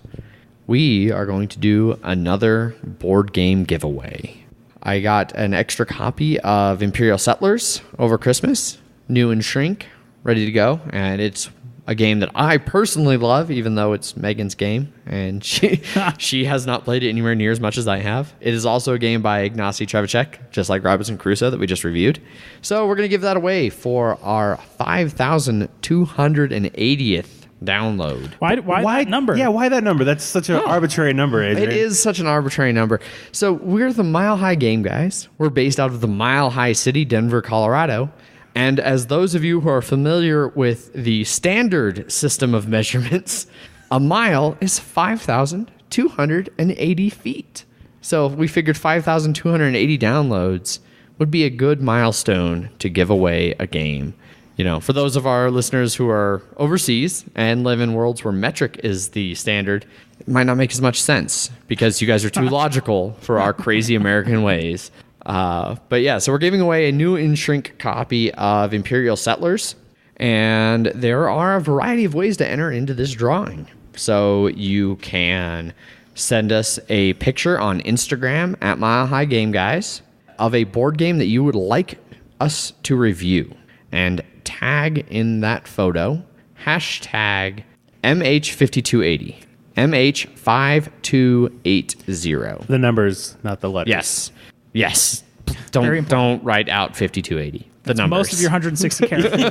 We are going to do another board game giveaway. I got an extra copy of Imperial Settlers over Christmas, new and shrink, ready to go. And it's a game that I personally love, even though it's Megan's game, and she has not played it anywhere near as much as I have. It is also a game by Ignacy Trzewiczek, just like Robinson Crusoe that we just reviewed. So we're going to give that away for our 5,280th download. Why that number? Yeah, why that number? That's such an arbitrary number, Adrian. It is such an arbitrary number. So we're the Mile High Game Guys. We're based out of the Mile High City, Denver, Colorado. And as those of you who are familiar with the standard system of measurements, a mile is 5,280 280 feet. So we figured 5,280 downloads would be a good milestone to give away a game. You know, for those of our listeners who are overseas and live in worlds where metric is the standard, it might not make as much sense because you guys are too logical for our crazy American ways. But yeah, so we're giving away a new in-shrink copy of Imperial Settlers, and there are a variety of ways to enter into this drawing. So you can send us a picture on Instagram at Mile High Game Guys of a board game that you would like us to review, and tag in that photo hashtag MH5280. MH5280. The numbers, not the letters. Yes. Don't write out 5280. The numbers. Most of your 160 characters.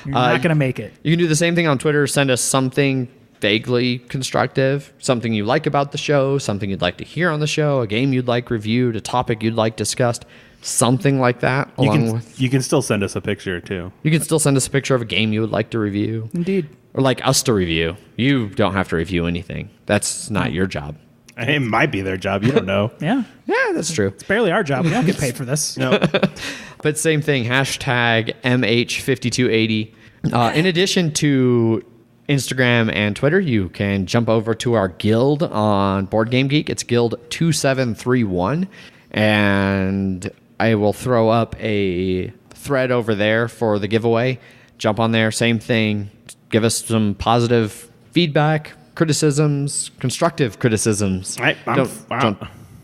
You're not going to make it. You can do the same thing on Twitter. Send us something vaguely constructive, something you like about the show, something you'd like to hear on the show, a game you'd like reviewed, a topic you'd like discussed, something like that. You can still send us a picture too. You can still send us a picture of a game you would like to review. Indeed. Or like us to review. You don't have to review anything. That's not your job. It might be their job. You don't know. Yeah. Yeah, that's true. It's barely our job. We don't get paid for this. No. But same thing, hashtag MH5280. In addition to Instagram and Twitter, you can jump over to our guild on Board Game Geek. It's Guild 2731. And I will throw up a thread over there for the giveaway. Jump on there, same thing. Give us some positive feedback, criticisms, constructive criticisms.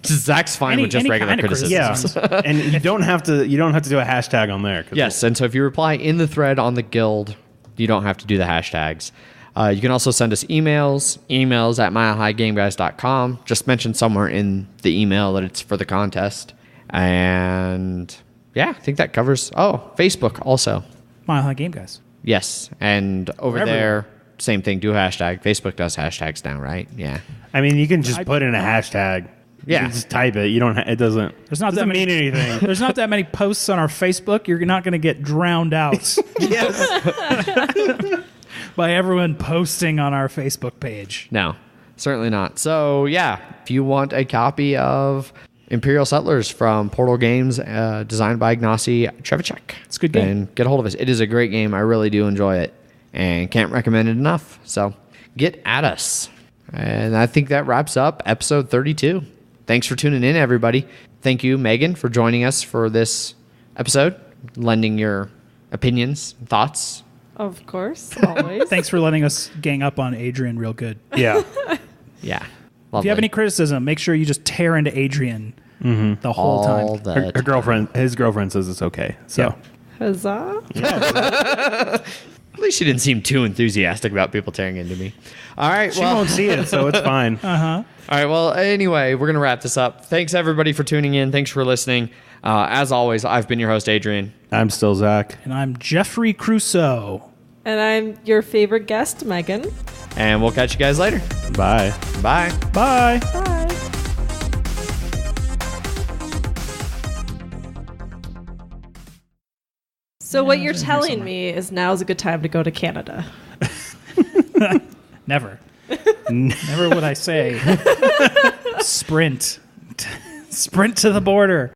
Zach's fine with just regular criticisms. Yeah, and you don't have to do a hashtag on there. Yes, and so if you reply in the thread on the guild, you don't have to do the hashtags. You can also send us emails at milehighgameguys.com. Just mention somewhere in the email that it's for the contest. And yeah, I think that covers. Oh, Facebook also. Mile High Game Guys. Yes, and over there, same thing. Do a hashtag. Facebook does hashtags now, right? Yeah. I mean, you can just put in a hashtag. Yeah. You can just type it. You don't. It doesn't. There's not that mean anything. There's not that many posts on our Facebook. You're not going to get drowned out. Yes. By everyone posting on our Facebook page. No, certainly not. So yeah, if you want a copy of Imperial Settlers from Portal Games, designed by Ignacy Trevicek, it's a good game. And get a hold of us. It is a great game. I really do enjoy it, and can't recommend it enough. So get at us. And I think that wraps up episode 32. Thanks for tuning in, everybody. Thank you, Megan, for joining us for this episode, lending your opinions and thoughts. Of course, always. Thanks for letting us gang up on Adrian real good. Yeah. Yeah. If you have any criticism, make sure you just tear into Adrian the whole time. Her girlfriend, his girlfriend says it's okay. So. Yeah. Huzzah. At least she didn't seem too enthusiastic about people tearing into me. All right. She won't see it, so it's fine. All right. Well, anyway, we're going to wrap this up. Thanks, everybody, for tuning in. Thanks for listening. As always, I've been your host, Adrian. I'm still Zach. And I'm Jeffrey Crusoe. And I'm your favorite guest, Megan. And we'll catch you guys later. Bye. Bye. Bye. Bye. So what you're telling me is now's a good time to go to Canada. Never. Never would I say sprint. Sprint to the border.